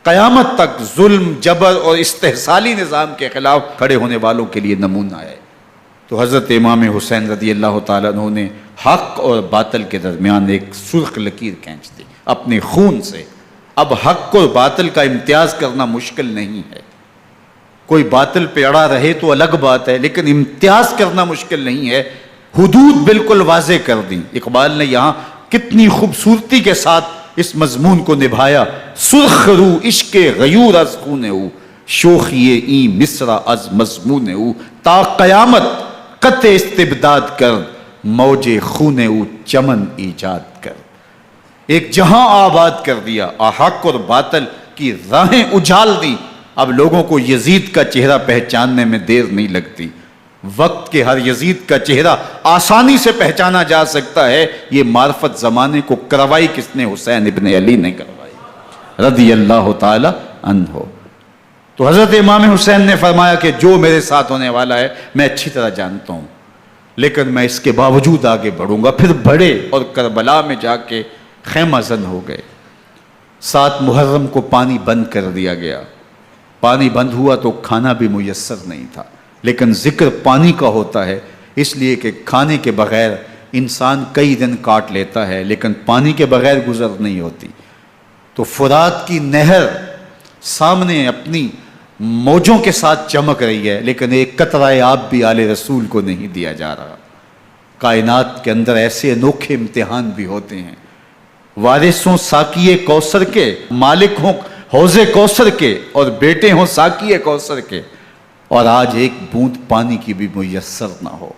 قیامت تک ظلم، جبر اور استحصالی نظام کے خلاف کھڑے ہونے والوں کے لیے نمونہ ہے۔ تو حضرت امام حسین رضی اللہ تعالیٰ عنہ نے حق اور باطل کے درمیان ایک سرخ لکیر کھینچ دی اپنے خون سے۔ اب حق اور باطل کا امتیاز کرنا مشکل نہیں ہے، کوئی باطل پہ اڑا رہے تو الگ بات ہے، لیکن امتیاز کرنا مشکل نہیں ہے۔ حدود بالکل واضح کر دیں۔ اقبال نے یہاں کتنی خوبصورتی کے ساتھ اس مضمون کو نبھایا۔ سرخ رو عشق غیور از خون او، شوخی این مصرع از مضمون او، تا قیامت قطع استبداد کر، موج خون او چمن ایجاد کر۔ ایک جہاں آباد کر دیا، حق اور باطل کی راہیں اجال دی۔ اب لوگوں کو یزید کا چہرہ پہچاننے میں دیر نہیں لگتی، وقت کے ہر یزید کا چہرہ آسانی سے پہچانا جا سکتا ہے۔ یہ معرفت زمانے کو کروائی کس نے؟ حسین ابن علی نے کروائی رضی اللہ تعالی عنہ۔ تو حضرت امام حسین نے فرمایا کہ جو میرے ساتھ ہونے والا ہے میں اچھی طرح جانتا ہوں، لیکن میں اس کے باوجود آگے بڑھوں گا۔ پھر بڑھے اور کربلا میں جا کے خیمہ زن ہو گئے۔ 7 محرم کو پانی بند کر دیا گیا، پانی بند ہوا تو کھانا بھی میسر نہیں تھا، لیکن ذکر پانی کا ہوتا ہے اس لیے کہ کھانے کے بغیر انسان کئی دن کاٹ لیتا ہے، لیکن پانی کے بغیر گزر نہیں ہوتی۔ تو فرات کی نہر سامنے اپنی موجوں کے ساتھ چمک رہی ہے، لیکن ایک قطرہ آب بھی آل رسول کو نہیں دیا جا رہا۔ کائنات کے اندر ایسے انوکھے امتحان بھی ہوتے ہیں، وارث ہوں ساقی کوثر کے، مالک ہوں حوض کوثر کے، اور بیٹے ہوں ساقی کوثر کے، اور آج ایک بوند پانی کی بھی میسر نہ ہو۔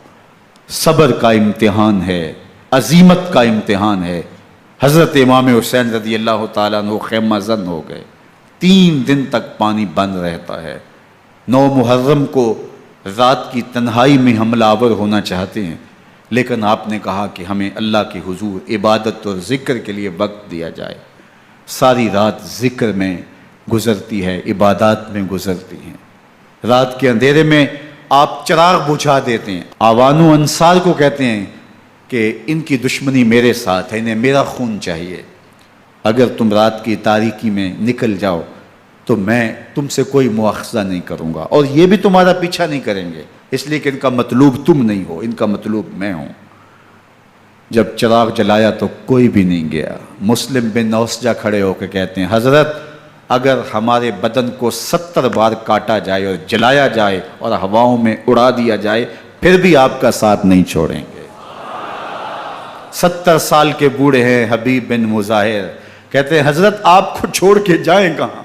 صبر کا امتحان ہے، عزیمت کا امتحان ہے۔ حضرت امام حسین رضی اللہ تعالیٰ عنہ خیمہ زن ہو گئے، 3 دن تک پانی بند رہتا ہے، 9 محرم کو رات کی تنہائی میں حملہ آور ہونا چاہتے ہیں، لیکن آپ نے کہا کہ ہمیں اللہ کے حضور عبادت اور ذکر کے لیے وقت دیا جائے۔ ساری رات ذکر میں گزرتی ہے، عبادات میں گزرتی ہیں۔ رات کے اندھیرے میں آپ چراغ بجھا دیتے ہیں۔ آوان و انصار کو کہتے ہیں کہ ان کی دشمنی میرے ساتھ ہے، انہیں میرا خون چاہیے، اگر تم رات کی تاریکی میں نکل جاؤ تو میں تم سے کوئی مواخذہ نہیں کروں گا، اور یہ بھی تمہارا پیچھا نہیں کریں گے، اس لیے کہ ان کا مطلوب تم نہیں ہو، ان کا مطلوب میں ہوں۔ جب چراغ جلایا تو کوئی بھی نہیں گیا۔ مسلم بن اوسجہ کھڑے ہو کے کہتے ہیں حضرت اگر ہمارے بدن کو 70 بار کاٹا جائے اور جلایا جائے اور ہواؤں میں اڑا دیا جائے پھر بھی آپ کا ساتھ نہیں چھوڑیں گے۔ 70 سال کے بوڑھے ہیں حبیب بن مظاہر، کہتے ہیں حضرت آپ کو چھوڑ کے جائیں کہاں،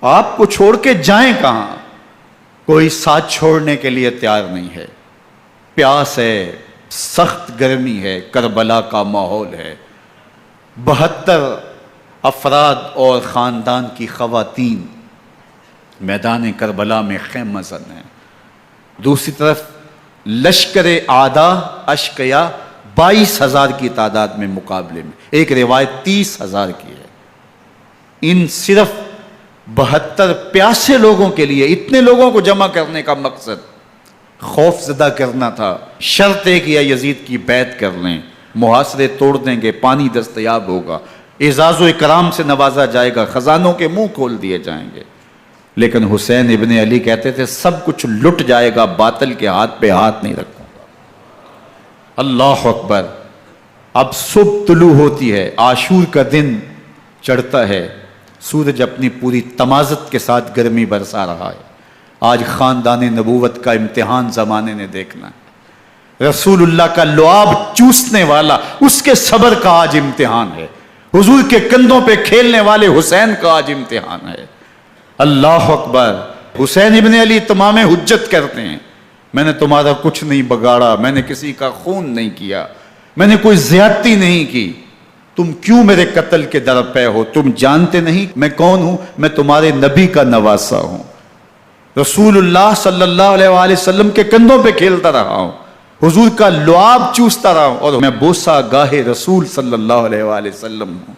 آپ کو چھوڑ کے جائیں کہاں؟ کوئی ساتھ چھوڑنے کے لیے تیار نہیں ہے۔ پیاس ہے، سخت گرمی ہے، کربلا کا ماحول ہے، 72 افراد اور خاندان کی خواتین میدان کربلا میں خیمہ زن ہیں۔ دوسری طرف لشکر اعداء اشقیا 22,000 کی تعداد میں مقابلے میں، ایک روایت 30,000 کی ہے۔ ان صرف 72 پیاسے لوگوں کے لیے اتنے لوگوں کو جمع کرنے کا مقصد خوف زدہ کرنا تھا۔ شرط ہے کہ یزید کی بیعت کر لیں، محاصرے توڑ دیں گے، پانی دستیاب ہوگا، اعزاز و اکرام سے نوازا جائے گا، خزانوں کے منہ کھول دیے جائیں گے۔ لیکن حسین ابن علی کہتے تھے سب کچھ لٹ جائے گا، باطل کے ہاتھ پہ ہاتھ نہیں رکھوں گا۔ اللہ اکبر۔ اب صبح طلوع ہوتی ہے، عاشور کا دن چڑھتا ہے، سورج اپنی پوری تمازت کے ساتھ گرمی برسا رہا ہے۔ آج خاندان نبوت کا امتحان زمانے نے دیکھنا ہے۔ رسول اللہ کا لعاب چوسنے والا اس کے صبر کا آج امتحان ہے۔ حضور کے کندھوں پہ کھیلنے والے حسین کا آج امتحان ہے۔ اللہ اکبر۔ حسین ابن علی تمام حجت کرتے ہیں میں نے تمہارا کچھ نہیں بگاڑا، میں نے کسی کا خون نہیں کیا، میں نے کوئی زیادتی نہیں کی، تم کیوں میرے قتل کے در پہ ہو؟ تم جانتے نہیں میں کون ہوں؟ میں تمہارے نبی کا نواسا ہوں، رسول اللہ صلی اللہ علیہ وآلہ وسلم کے کندھوں پہ کھیلتا رہا ہوں، حضور کا لعاب چوستا رہا ہوں، اور میں بوسہ گاہ رسول صلی اللہ علیہ وآلہ وسلم ہوں۔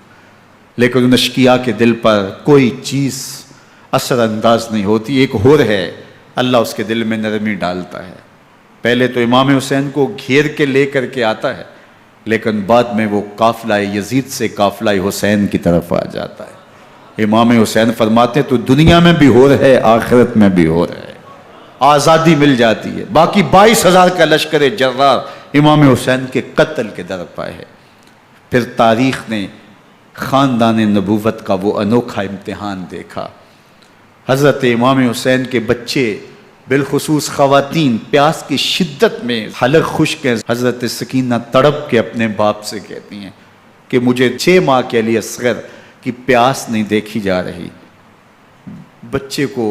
لیکن ان اشقیاء کے دل پر کوئی چیز اثر انداز نہیں ہوتی۔ ایک ہور ہے، اللہ اس کے دل میں نرمی ڈالتا ہے۔ پہلے تو امام حسین کو گھیر کے لے کر کے آتا ہے، لیکن بعد میں وہ قافلہ یزید سے قافلہ حسین کی طرف آ جاتا ہے۔ امام حسین فرماتے ہیں تو دنیا میں بھی ہور ہے، آخرت میں بھی ہور ہے، آزادی مل جاتی ہے۔ باقی 22,000 کا لشکر جرار امام حسین کے قتل کے در پہ ہے۔ پھر تاریخ نے خاندان نبوت کا وہ انوکھا امتحان دیکھا۔ حضرت امام حسین کے بچے بالخصوص خواتین پیاس کی شدت میں حلق خشک ہیں۔ حضرت سکینہ تڑپ کے اپنے باپ سے کہتی ہیں کہ مجھے 6 ماہ کے لیے اصغر کی پیاس نہیں دیکھی جا رہی۔ بچے کو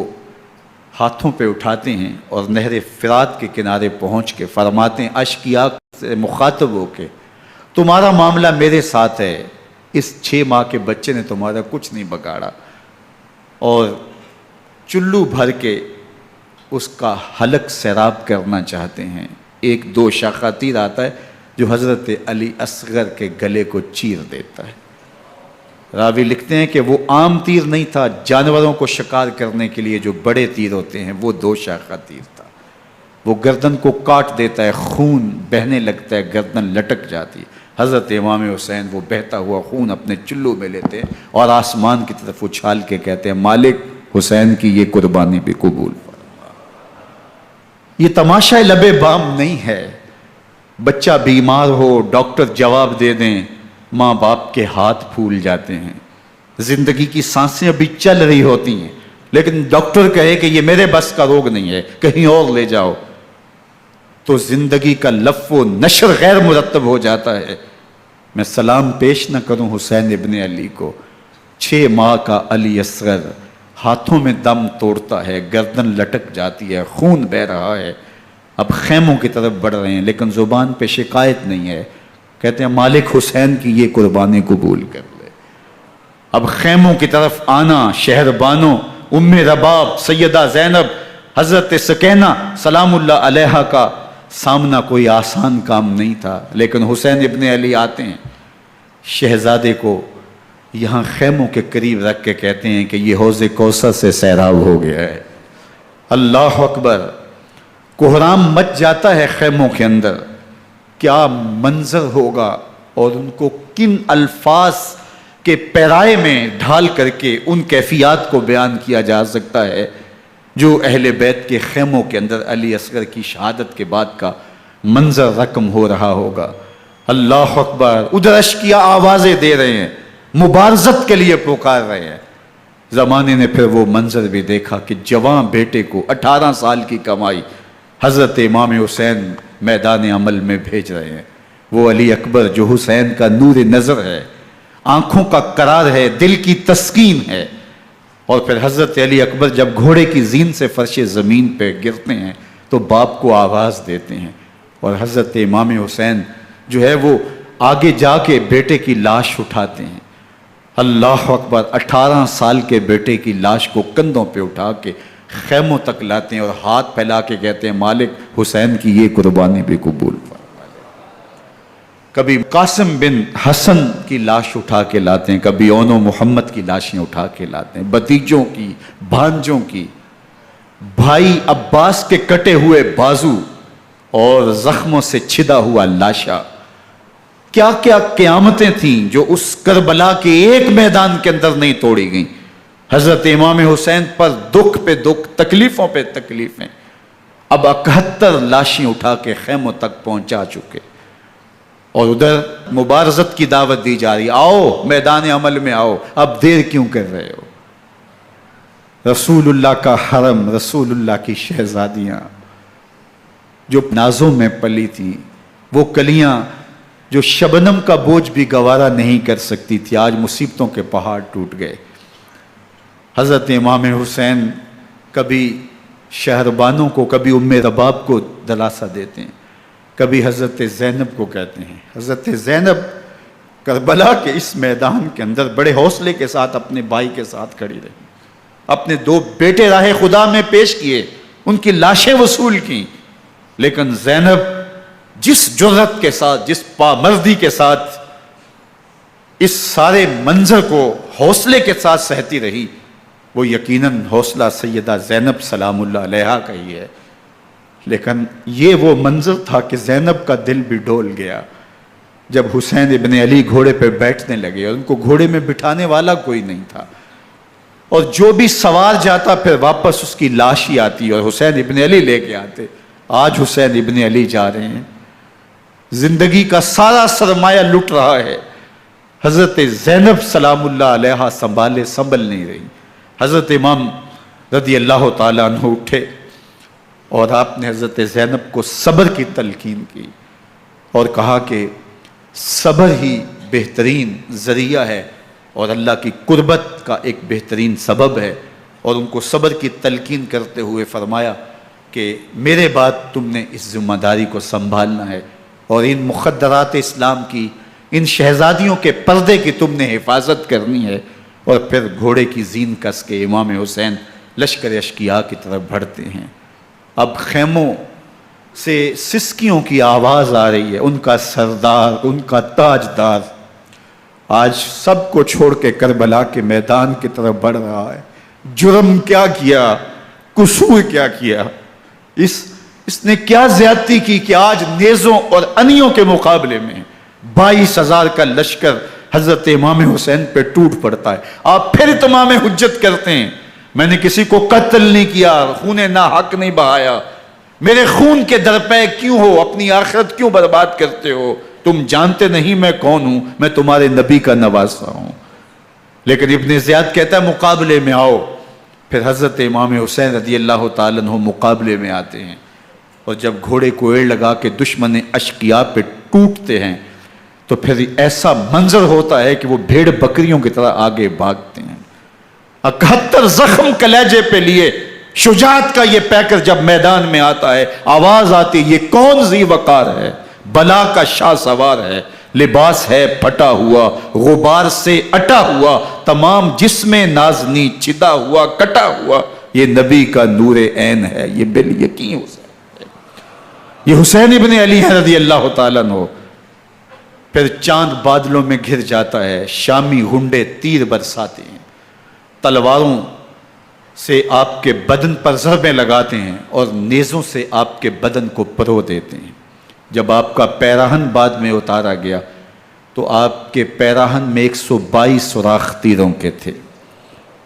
ہاتھوں پہ اٹھاتے ہیں اور نہر فرات کے کنارے پہنچ کے فرماتے ہیں اشقیاء سے مخاطب ہو کے تمہارا معاملہ میرے ساتھ ہے، اس 6 ماہ کے بچے نے تمہارا کچھ نہیں بگاڑا، اور چلو بھر کے اس کا حلق سیراب کرنا چاہتے ہیں۔ ایک 2 شاخہ تیر آتا ہے جو حضرت علی اصغر کے گلے کو چیر دیتا ہے۔ راوی لکھتے ہیں کہ وہ عام تیر نہیں تھا، جانوروں کو شکار کرنے کے لیے جو بڑے تیر ہوتے ہیں وہ 2 شاخہ تیر تھا۔ وہ گردن کو کاٹ دیتا ہے، خون بہنے لگتا ہے، گردن لٹک جاتی ہے۔ حضرت امام حسین وہ بہتا ہوا خون اپنے چلو میں لیتے ہیں اور آسمان کی طرف اچھال کے کہتے ہیں مالک حسین کی یہ قربانی بھی قبول فرما۔ یہ تماشا لب بام نہیں ہے۔ بچہ بیمار ہو، ڈاکٹر جواب دے دیں، ماں باپ کے ہاتھ پھول جاتے ہیں۔ زندگی کی سانسیں ابھی چل رہی ہوتی ہیں، لیکن ڈاکٹر کہے کہ یہ میرے بس کا روگ نہیں ہے، کہیں اور لے جاؤ، تو زندگی کا لف و نشر غیر مرتب ہو جاتا ہے۔ میں سلام پیش نہ کروں حسین ابن علی کو، 6 ماہ کا علی اصغر ہاتھوں میں دم توڑتا ہے، گردن لٹک جاتی ہے، خون بہہ رہا ہے۔ اب خیموں کی طرف بڑھ رہے ہیں، لیکن زبان پہ شکایت نہیں ہے۔ کہتے ہیں مالک حسین کی یہ قربانی قبول کر لے۔ اب خیموں کی طرف آنا، شہر بانوں ام رباب سیدہ زینب حضرت سکینہ سلام اللہ علیہا کا سامنا کوئی آسان کام نہیں تھا، لیکن حسین ابن علی آتے ہیں، شہزادے کو یہاں خیموں کے قریب رکھ کے کہتے ہیں کہ یہ حوض کوثر سے سیراب ہو گیا ہے۔ اللہ اکبر، کوہرام مچ جاتا ہے خیموں کے اندر، کیا منظر ہوگا اور ان کو کن الفاظ کے پیرائے میں ڈھال کر کے ان کیفیات کو بیان کیا جا سکتا ہے جو اہل بیت کے خیموں کے اندر علی اصغر کی شہادت کے بعد کا منظر رقم ہو رہا ہوگا۔ اللہ اکبر، ادھر اشکیا آوازیں دے رہے ہیں، مبارزت کے لیے پکار رہے ہیں۔ زمانے نے پھر وہ منظر بھی دیکھا کہ جوان بیٹے کو 18 سال کی کمائی حضرت امام حسین میدان عمل میں بھیج رہے ہیں۔ وہ علی اکبر جو حسین کا نور نظر ہے، آنکھوں کا قرار ہے، دل کی تسکین ہے۔ اور پھر حضرت علی اکبر جب گھوڑے کی زین سے فرش زمین پہ گرتے ہیں تو باپ کو آواز دیتے ہیں، اور حضرت امام حسین جو ہے وہ آگے جا کے بیٹے کی لاش اٹھاتے ہیں۔ اللہ اکبر، 18 سال کے بیٹے کی لاش کو کندھوں پہ اٹھا کے خیموں تک لاتے ہیں اور ہاتھ پھیلا کے کہتے ہیں مالک حسین کی یہ قربانی بھی قبول فرما۔ کبھی قاسم بن حسن کی لاش اٹھا کے لاتے ہیں، کبھی اون و محمد کی لاشیں اٹھا کے لاتے ہیں، بھتیجوں کی، بھانجوں کی، بھائی عباس کے کٹے ہوئے بازو اور زخموں سے چھدا ہوا لاشا۔ کیا کیا قیامتیں تھیں جو اس کربلا کے ایک میدان کے اندر نہیں توڑی گئیں۔ حضرت امام حسین پر دکھ پہ دکھ، تکلیفوں پہ تکلیفیں۔ اب 71 لاشیں اٹھا کے خیموں تک پہنچا چکے، اور ادھر مبارزت کی دعوت دی جا رہی، آؤ میدان عمل میں آؤ، اب دیر کیوں کر رہے ہو۔ رسول اللہ کا حرم، رسول اللہ کی شہزادیاں جو نازوں میں پلی تھیں، وہ کلیاں جو شبنم کا بوجھ بھی گوارا نہیں کر سکتی تھی، آج مصیبتوں کے پہاڑ ٹوٹ گئے۔ حضرت امام حسین کبھی شہربانوں کو، کبھی ام رباب کو دلاسا دیتے ہیں، کبھی حضرت زینب کو کہتے ہیں۔ حضرت زینب کربلا کے اس میدان کے اندر بڑے حوصلے کے ساتھ اپنے بھائی کے ساتھ کھڑی رہی، اپنے 2 بیٹے راہ خدا میں پیش کیے، ان کی لاشیں وصول کی، لیکن زینب جس جرأت کے ساتھ، جس پامردی کے ساتھ اس سارے منظر کو حوصلے کے ساتھ سہتی رہی، وہ یقیناً حوصلہ سیدہ زینب سلام اللہ علیہا کا ہی ہے۔ لیکن یہ وہ منظر تھا کہ زینب کا دل بھی ڈول گیا جب حسین ابن علی گھوڑے پہ بیٹھنے لگے، اور ان کو گھوڑے میں بٹھانے والا کوئی نہیں تھا، اور جو بھی سوار جاتا پھر واپس اس کی لاش ہی آتی اور حسین ابن علی لے کے آتے۔ آج حسین ابن علی جا رہے ہیں، زندگی کا سارا سرمایہ لٹ رہا ہے، حضرت زینب سلام اللہ علیہا سنبھل نہیں رہی۔ حضرت امام رضی اللہ تعالیٰ عنہ اٹھے اور آپ نے حضرت زینب کو صبر کی تلقین کی اور کہا کہ صبر ہی بہترین ذریعہ ہے اور اللہ کی قربت کا ایک بہترین سبب ہے، اور ان کو صبر کی تلقین کرتے ہوئے فرمایا کہ میرے بعد تم نے اس ذمہ داری کو سنبھالنا ہے، اور ان مخدرات اسلام کی، ان شہزادیوں کے پردے کی تم نے حفاظت کرنی ہے۔ اور پھر گھوڑے کی زین کس کے امام حسین لشکر اشکیا کی طرف بڑھتے ہیں۔ اب خیموں سے سسکیوں کی آواز آ رہی ہے، ان کا سردار، ان کا تاجدار آج سب کو چھوڑ کے کربلا کے میدان کی طرف بڑھ رہا ہے۔ جرم کیا کیا، قصور کیا کیا، اس نے کیا زیادتی کی کہ آج نیزوں اور انیوں کے مقابلے میں 22,000 کا لشکر حضرت امام حسین پہ ٹوٹ پڑتا ہے۔ آپ پھر اتمام حجت کرتے ہیں، میں نے کسی کو قتل نہیں کیا، خون ناحق نہیں بہایا، میرے خون کے درپے کیوں ہو، اپنی آخرت کیوں برباد کرتے ہو، تم جانتے نہیں میں کون ہوں، میں تمہارے نبی کا نواسا ہوں۔ لیکن ابن زیاد کہتا ہے مقابلے میں آؤ۔ پھر حضرت امام حسین رضی اللہ تعالیٰ عنہ مقابلے میں آتے ہیں، اور جب گھوڑے کو ایڑ لگا کے دشمن اشقیاء پہ ٹوٹتے ہیں تو پھر ایسا منظر ہوتا ہے کہ وہ بھیڑ بکریوں کی طرح آگے بھاگتے ہیں۔ 71 زخم کلیجے پہ لیے شجاعت کا یہ پیکر جب میدان میں آتا ہے، آواز آتی، یہ کون ذی وقار ہے، بلا کا شاہ سوار ہے، لباس ہے پھٹا ہوا غبار سے اٹا ہوا، تمام جسم نازنی چدا ہوا کٹا ہوا، یہ نبی کا نور عین ہے، یہ بالیقین حسین ہے، یہ حسین ابن علی ہے رضی اللہ تعالیٰ عنہ۔ پھر چاند بادلوں میں گھر جاتا ہے، شامی غنڈے تیر برساتے ہیں، تلواروں سے آپ کے بدن پر ضربیں لگاتے ہیں اور نیزوں سے آپ کے بدن کو پرو دیتے ہیں۔ جب آپ کا پیراہن بعد میں اتارا گیا تو آپ کے پیراہن میں 122 سوراخ تیروں کے تھے،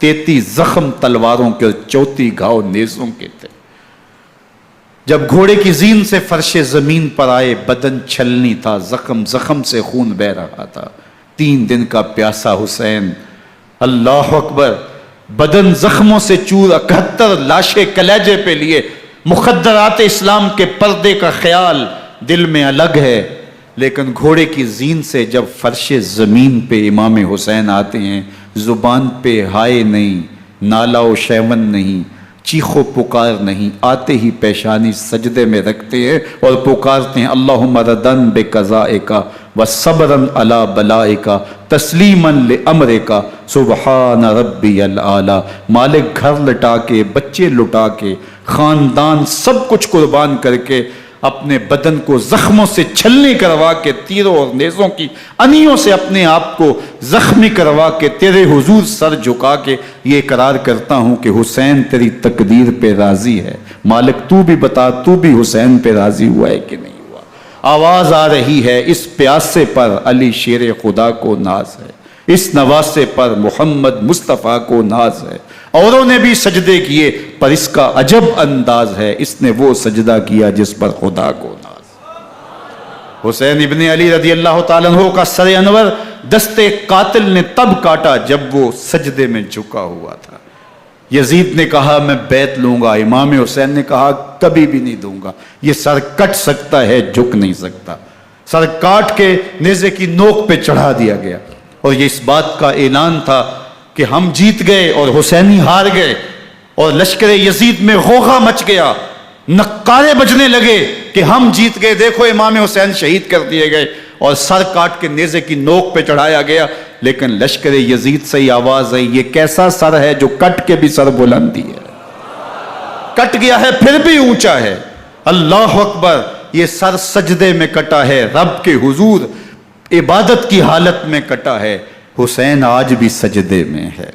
33 زخم تلواروں کے اور 34 گھاؤ نیزوں کے تھے۔ جب گھوڑے کی زین سے فرش زمین پر آئے، بدن چھلنی تھا، زخم زخم سے خون بہ رہا تھا، 3 دن کا پیاسا حسین، اللہ اکبر، بدن زخموں سے چور، 71 لاشیں کلیجے پہ لیے، مخدرات اسلام کے پردے کا خیال دل میں الگ ہے، لیکن گھوڑے کی زین سے جب فرش زمین پہ امام حسین آتے ہیں، زبان پہ ہائے نہیں، نالا و شیون نہیں، چیخ و پکار نہیں، آتے ہی پیشانی سجدے میں رکھتے ہیں اور پکارتے ہیں اللہم ردن بقضائک وصبرن علی بلائک تسلیما لامرک سبحان ربی الاعلی۔ مالک گھر لٹا کے، بچے لٹا کے، خاندان سب کچھ قربان کر کے، اپنے بدن کو زخموں سے چھلنی کروا کے، تیروں اور نیزوں کی انیوں سے اپنے آپ کو زخمی کروا کے، تیرے حضور سر جھکا کے یہ اقرار کرتا ہوں کہ حسین تیری تقدیر پہ راضی ہے، مالک تو بھی بتا، تو بھی حسین پہ راضی ہوا ہے کہ نہیں ہوا؟ آواز آ رہی ہے، اس پیاسے پر علی شیر خدا کو ناز ہے، اس نواسے پر محمد مصطفیٰ کو ناز ہے، اوروں نے بھی سجدے کیے پر اس کا عجب انداز ہے، اس نے وہ سجدہ کیا جس پر خدا کو ناز۔ حسین ابن علی رضی اللہ تعالیٰ عنہ کا سر انور دستے قاتل نے تب کاٹا جب وہ سجدے میں جھکا ہوا تھا۔ یزید نے کہا میں بیعت لوں گا، امام حسین نے کہا کبھی بھی نہیں دوں گا، یہ سر کٹ سکتا ہے جھک نہیں سکتا۔ سر کاٹ کے نیزے کی نوک پہ چڑھا دیا گیا اور یہ اس بات کا اعلان تھا کہ ہم جیت گئے اور حسینی ہار گئے، اور لشکر یزید میں غوغا مچ گیا، نقارے بجنے لگے کہ ہم جیت گئے، دیکھو امام حسین شہید کر دیے گئے، اور سر کاٹ کے نیزے کی نوک پہ چڑھایا گیا۔ لیکن لشکر یزید سے ہی آواز آئی یہ کیسا سر ہے جو کٹ کے بھی سر بلندی ہے، کٹ گیا ہے پھر بھی اونچا ہے، اللہ اکبر، یہ سر سجدے میں کٹا ہے، رب کے حضور عبادت کی حالت میں کٹا ہے، حسین آج بھی سجدے میں ہے،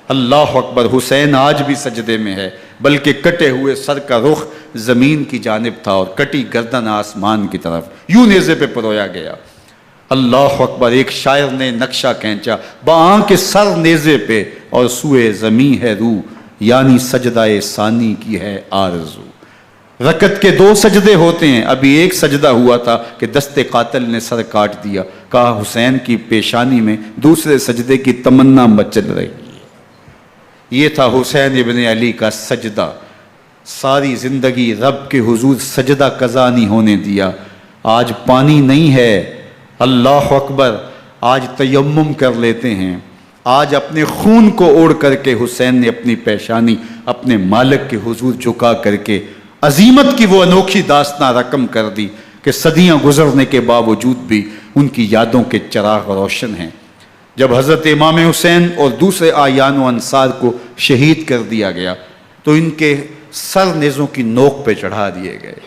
اللہ اکبر، حسین آج بھی سجدے میں ہے، بلکہ کٹے ہوئے سر کا رخ زمین کی جانب تھا اور کٹی گردن آسمان کی طرف، یوں نیزے پہ پرویا گیا، اللہ اکبر۔ ایک شاعر نے نقشہ کھینچا، بآنکھ سر نیزے پہ اور سوئے زمین ہے روح، یعنی سجدہ ثانی کی ہے آرزو۔ رکعت کے 2 سجدے ہوتے ہیں، ابھی ایک سجدہ ہوا تھا کہ دست قاتل نے سر کاٹ دیا، کہا حسین کی پیشانی میں دوسرے سجدے کی تمنا مچل رہی ہے۔ یہ تھا حسین ابن علی کا سجدہ، ساری زندگی رب کے حضور سجدہ قضا نہیں ہونے دیا۔ آج پانی نہیں ہے، اللہ اکبر، آج تیمم کر لیتے ہیں، آج اپنے خون کو اوڑھ کر کے حسین نے اپنی پیشانی اپنے مالک کے حضور جھکا کر کے عظیمت کی وہ انوکھی داستان رقم کر دی کہ صدیاں گزرنے کے باوجود بھی ان کی یادوں کے چراغ روشن ہیں۔ جب حضرت امام حسین اور دوسرے آیان و انصار کو شہید کر دیا گیا تو ان کے سر نیزوں کی نوک پہ چڑھا دیے گئے،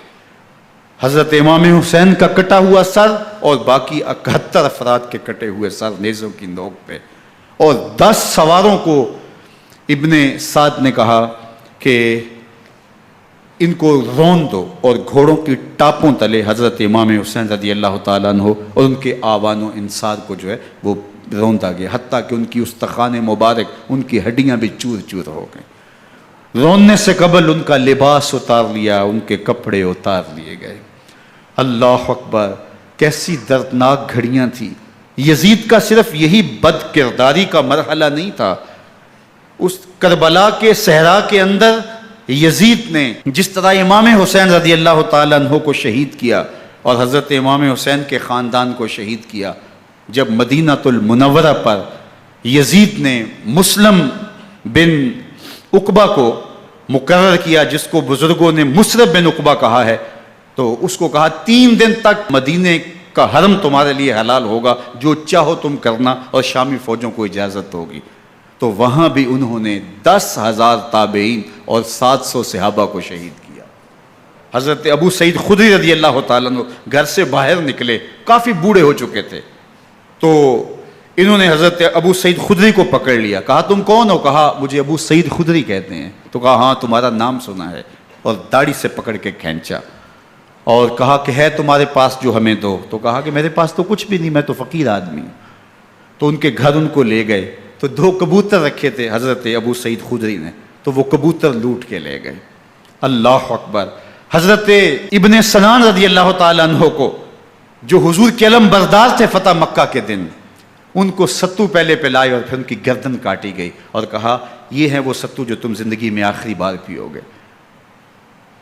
حضرت امام حسین کا کٹا ہوا سر اور باقی 71 افراد کے کٹے ہوئے سر نیزوں کی نوک پہ، اور 10 سواروں کو ابن سعد نے کہا کہ ان کو رون دو، اور گھوڑوں کی ٹاپوں تلے حضرت امام حسین رضی اللہ تعالیٰ عنہ اور ان کے آوان و انصار کو جو ہے وہ روندا گیا، حتیٰ کہ ان کی استخوان مبارک، ان کی ہڈیاں بھی چور چور ہو گئیں۔ روننے سے قبل ان کا لباس اتار لیا، ان کے کپڑے اتار لیے گئے۔ اللہ اکبر، کیسی دردناک گھڑیاں تھیں۔ یزید کا صرف یہی بد کرداری کا مرحلہ نہیں تھا، اس کربلا کے صحرا کے اندر یزید نے جس طرح امام حسین رضی اللہ تعالیٰ عنہ کو شہید کیا اور حضرت امام حسین کے خاندان کو شہید کیا، جب مدینہ المنورہ پر یزید نے مسلم بن عقبہ کو مقرر کیا، جس کو بزرگوں نے مصرب بن عقبہ کہا ہے، تو اس کو کہا 3 دن تک مدینے کا حرم تمہارے لیے حلال ہوگا، جو چاہو تم کرنا، اور شامی فوجوں کو اجازت ہوگی۔ تو وہاں بھی انہوں نے 10,000 تابعین اور 700 صحابہ کو شہید کیا۔ حضرت ابو سعید خدری رضی اللہ تعالیٰ عنہ گھر سے باہر نکلے، کافی بوڑھے ہو چکے تھے، تو انہوں نے حضرت ابو سعید خدری کو پکڑ لیا، کہا تم کون ہو؟ کہا مجھے ابو سعید خدری کہتے ہیں۔ تو کہا ہاں تمہارا نام سنا ہے، اور داڑھی سے پکڑ کے کھینچا اور کہا کہ ہے تمہارے پاس جو ہمیں دو؟ تو کہا کہ میرے پاس تو کچھ بھی نہیں، میں تو فقیر آدمی ہوں۔ تو ان کے گھر ان کو لے گئے، تو 2 کبوتر رکھے تھے حضرت ابو سعید خدری نے، تو وہ کبوتر لوٹ کے لے گئے۔ اللہ اکبر۔ حضرت ابن سنان رضی اللہ تعالیٰ عنہ کو، جو حضور کے علم بردار تھے فتح مکہ کے دن، ان کو ستو پہلے پلائے اور پھر ان کی گردن کاٹی گئی، اور کہا یہ ہے وہ ستو جو تم زندگی میں آخری بار پیو گے۔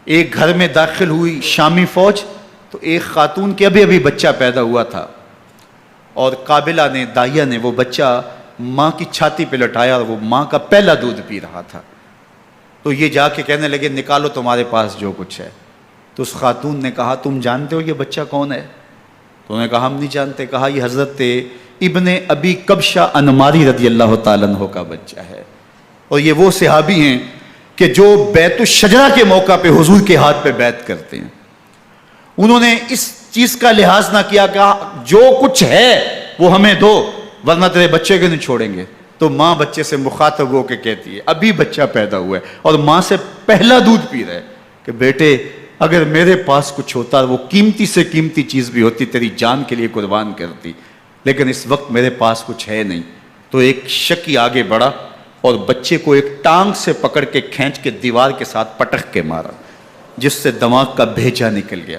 ایک گھر میں داخل ہوئی شامی فوج، تو ایک خاتون کے ابھی بچہ پیدا ہوا تھا، اور قابلہ نے، دائیا نے، وہ بچہ ماں کی چھاتی پہ لٹایا، اور وہ ماں کا پہلا دودھ پی رہا تھا۔ تو یہ جا کے کہنے لگے نکالو تمہارے پاس جو کچھ ہے۔ تو اس خاتون نے کہا تم جانتے ہو یہ بچہ کون ہے؟ تو انہوں نے کہا ہم نہیں جانتے۔ کہا یہ حضرت ابن ابی کبشہ انماری رضی اللہ تعالیٰ عنہ کا بچہ ہے، اور یہ وہ صحابی ہیں کہ جو بیت الشجرہ کے موقع پہ حضور کے ہاتھ پہ بیعت کرتے ہیں۔ انہوں نے اس چیز کا لحاظ نہ کیا کہ جو کچھ ہے وہ ہمیں دو، ورنہ تیرے بچے کو نہیں چھوڑیں گے۔ تو ماں بچے سے مخاطب ہو کے کہتی ہے، ابھی بچہ پیدا ہوا ہے اور ماں سے پہلا دودھ پی رہا ہے، کہ بیٹے اگر میرے پاس کچھ ہوتا، وہ قیمتی سے قیمتی چیز بھی ہوتی، تیری جان کے لیے قربان کرتی، لیکن اس وقت میرے پاس کچھ ہے نہیں۔ تو ایک شکی آگے بڑھا اور بچے کو ایک ٹانگ سے پکڑ کے کھینچ کے دیوار کے ساتھ پٹک کے مارا، جس سے دماغ کا بھیجا نکل گیا۔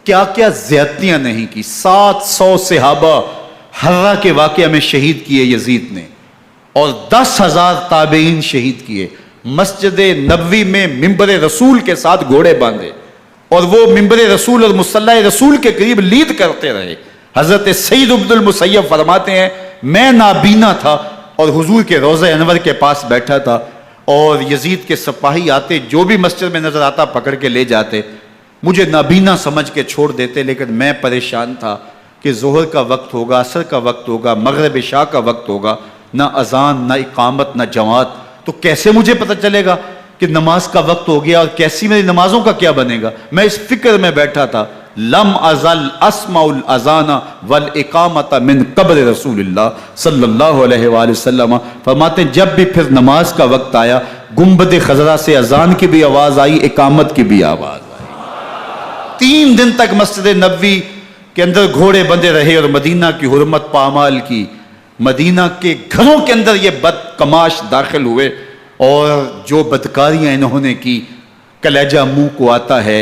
کیا کیا زیادتیاں نہیں کی۔ 700 صحابہ حرہ کے واقعہ میں شہید کیے یزید نے، اور 10,000 تابعین شہید کیے۔ مسجد نبوی میں ممبر رسول کے ساتھ گھوڑے باندھے، اور وہ ممبر رسول اور مصلی رسول کے قریب لید کرتے رہے۔ حضرت سعید عبد المسیب فرماتے ہیں میں نابینا تھا اور حضور کے روضہ انور کے پاس بیٹھا تھا، اور یزید کے سپاہی آتے، جو بھی مسجد میں نظر آتا پکڑ کے لے جاتے، مجھے نابینا سمجھ کے چھوڑ دیتے، لیکن میں پریشان تھا کہ ظہر کا وقت ہوگا، عصر کا وقت ہوگا، مغرب عشاء کا وقت ہوگا، نہ اذان، نہ اقامت، نہ جماعت، تو کیسے مجھے پتہ چلے گا کہ نماز کا وقت ہو گیا، اور کیسی میری نمازوں کا کیا بنے گا؟ میں اس فکر میں بیٹھا تھا۔ لم ازل اسمع الاذان والاقامت من قبل رسول اللہ صلی اللہ علیہ وآلہ وسلم۔ فرماتے ہیں جب بھی پھر نماز کا وقت آیا، گنبد خضرا سے اذان کی بھی آواز آئی، اقامت کی بھی آواز آئی۔ 3 دن تک مسجد نبوی کے اندر گھوڑے بندے رہے، اور مدینہ کی حرمت پامال کی۔ مدینہ کے گھروں کے اندر یہ بدکماش داخل ہوئے، اور جو بدکاریاں انہوں نے کی کلیجہ منہ کو آتا ہے۔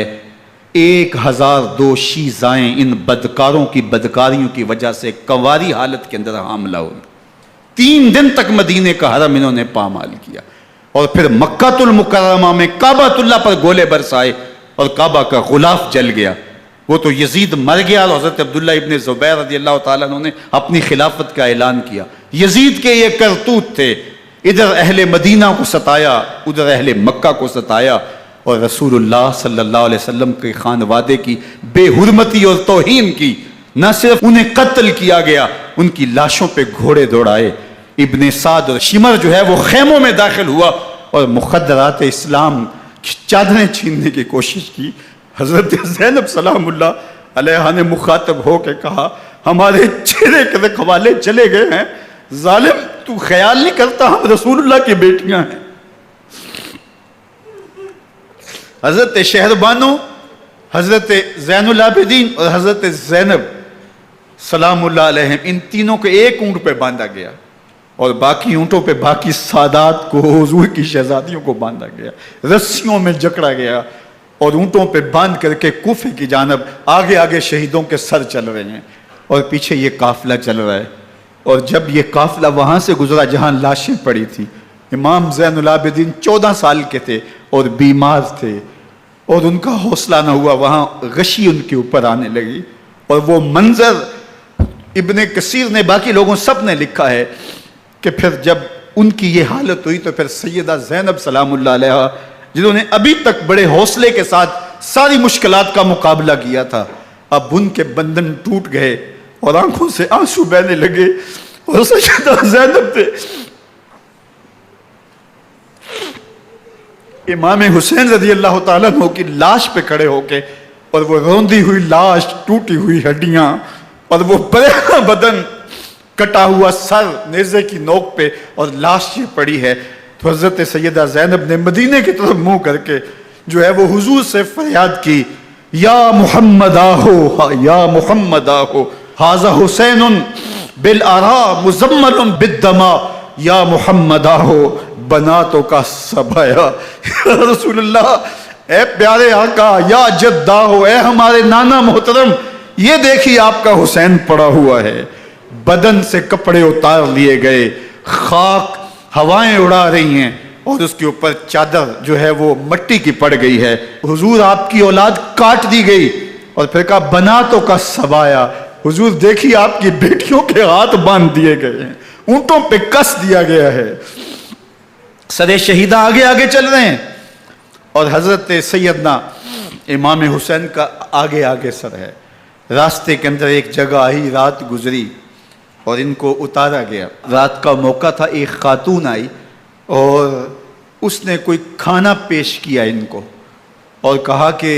1002 شیزائیں ان بدکاروں کی بدکاریوں کی وجہ سے کنواری حالت کے اندر حاملہ ہوئی۔ 3 دن تک مدینے کا حرم انہوں نے پامال کیا، اور پھر مکہ المکرمہ میں کعبہ اللہ پر گولے برسائے، اور کعبہ کا غلاف جل گیا۔ وہ تو یزید مر گیا، اور حضرت عبداللہ ابن زبیر رضی اللہ تعالیٰ عنہ نے اپنی خلافت کا اعلان کیا۔ یزید کے یہ کرتوت تھے، ادھر اہل مدینہ کو ستایا، ادھر اہل مکہ کو ستایا، اور رسول اللہ صلی اللہ علیہ وسلم کے خانوادے کی بے حرمتی اور توہین کی۔ نہ صرف انہیں قتل کیا گیا، ان کی لاشوں پہ گھوڑے دوڑائے۔ ابن سعد اور شمر جو ہے وہ خیموں میں داخل ہوا، اور مخدرات اسلام کی چادریں چھیننے کی کوشش کی۔ حضرت زینب سلام اللہ علیہ نے مخاطب ہو کے کہا ہمارے چہرے کے رکھوالے چلے گئے ہیں، ظالم تو خیال نہیں کرتا ہم رسول اللہ کی بیٹیاں ہیں۔ حضرت شہربانو، حضرت زین العابدین اور حضرت زینب سلام اللہ علیہم، ان تینوں کو ایک اونٹ پہ باندھا گیا، اور باقی اونٹوں پہ باقی سادات کو، حضور کی شہزادیوں کو باندھا گیا، رسیوں میں جکڑا گیا، اور اونٹوں پہ باندھ کر کے کوفے کی جانب آگے آگے شہیدوں کے سر چل رہے ہیں، اور پیچھے یہ قافلہ چل رہا ہے۔ اور جب یہ قافلہ وہاں سے گزرا جہاں لاشیں پڑی تھی، امام زین العابدین 14 سال کے تھے اور بیمار تھے، اور ان کا حوصلہ نہ ہوا، وہاں غشی ان کے اوپر آنے لگی، اور وہ منظر ابن کثیر نے، باقی لوگوں سب نے لکھا ہے کہ پھر جب ان کی یہ حالت ہوئی تو پھر سیدہ زینب سلام اللہ علیہ، جنہوں نے ابھی تک بڑے حوصلے کے ساتھ ساری مشکلات کا مقابلہ کیا تھا، اب ان کے بندھن ٹوٹ گئے اور آنکھوں سے آنسو بہنے لگے، اور سیدہ زینب تھے امام حسین رضی اللہ تعالیٰ عنہ کی لاش پہ کھڑے ہو کے، اور وہ روندی ہوئی لاش، ٹوٹی ہوئی ہڈیاں، اور وہ پریشان بدن، کٹا ہوا سر نیزے کی نوک پہ، اور لاش یہ پڑی ہے. تو حضرت سیدہ زینب نے مدینے کی طرف منہ کر کے جو ہے وہ حضور سے فریاد کی، یا محمد آہو، یا محمد آہو، ھذا حسین بالآراء مزمل بالدماء، یا محمد آہو بناتوں کا سبایا. یا رسول اللہ، اے پیارے آقا، یا جد آہو، اے ہمارے نانا محترم، یہ دیکھیے آپ کا حسین پڑا ہوا ہے. بدن سے کپڑے اتار لیے گئے، خاک ہوائیں اڑا رہی ہیں، اور اس کے اوپر چادر جو ہے وہ مٹی کی پڑ گئی ہے. حضور آپ کی اولاد کاٹ دی گئی، اور پھر کہا بناتوں کا سبایا. حضور دیکھیے آپ کی بیٹیوں کے ہاتھ باندھ دیے گئے ہیں، اونٹوں پہ کس دیا گیا ہے، سر شہیدہ آگے آگے چل رہے ہیں، اور حضرت سیدنا امام حسین کا آگے آگے سر ہے. راستے کے اندر ایک جگہ آئی، رات گزری اور ان کو اتارا گیا. رات کا موقع تھا، ایک خاتون آئی اور اس نے کوئی کھانا پیش کیا ان کو، اور کہا کہ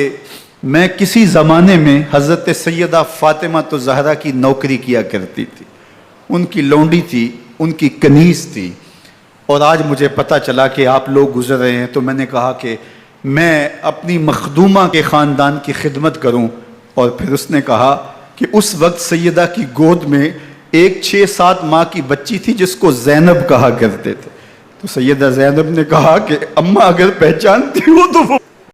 میں کسی زمانے میں حضرت سیدہ فاطمہ تو زہرا کی نوکری کیا کرتی تھی، ان کی لونڈی تھی، ان کی کنیز تھی، اور آج مجھے پتہ چلا کہ آپ لوگ گزر رہے ہیں، تو میں نے کہا کہ میں اپنی مخدومہ کے خاندان کی خدمت کروں. اور پھر اس نے کہا کہ اس وقت سیدہ کی گود میں ایک 6-7 ماہ کی بچی تھی جس کو زینب کہا کرتے تھے. تو سیدہ زینب نے کہا کہ اماں اگر پہچانتی ہو تو وہ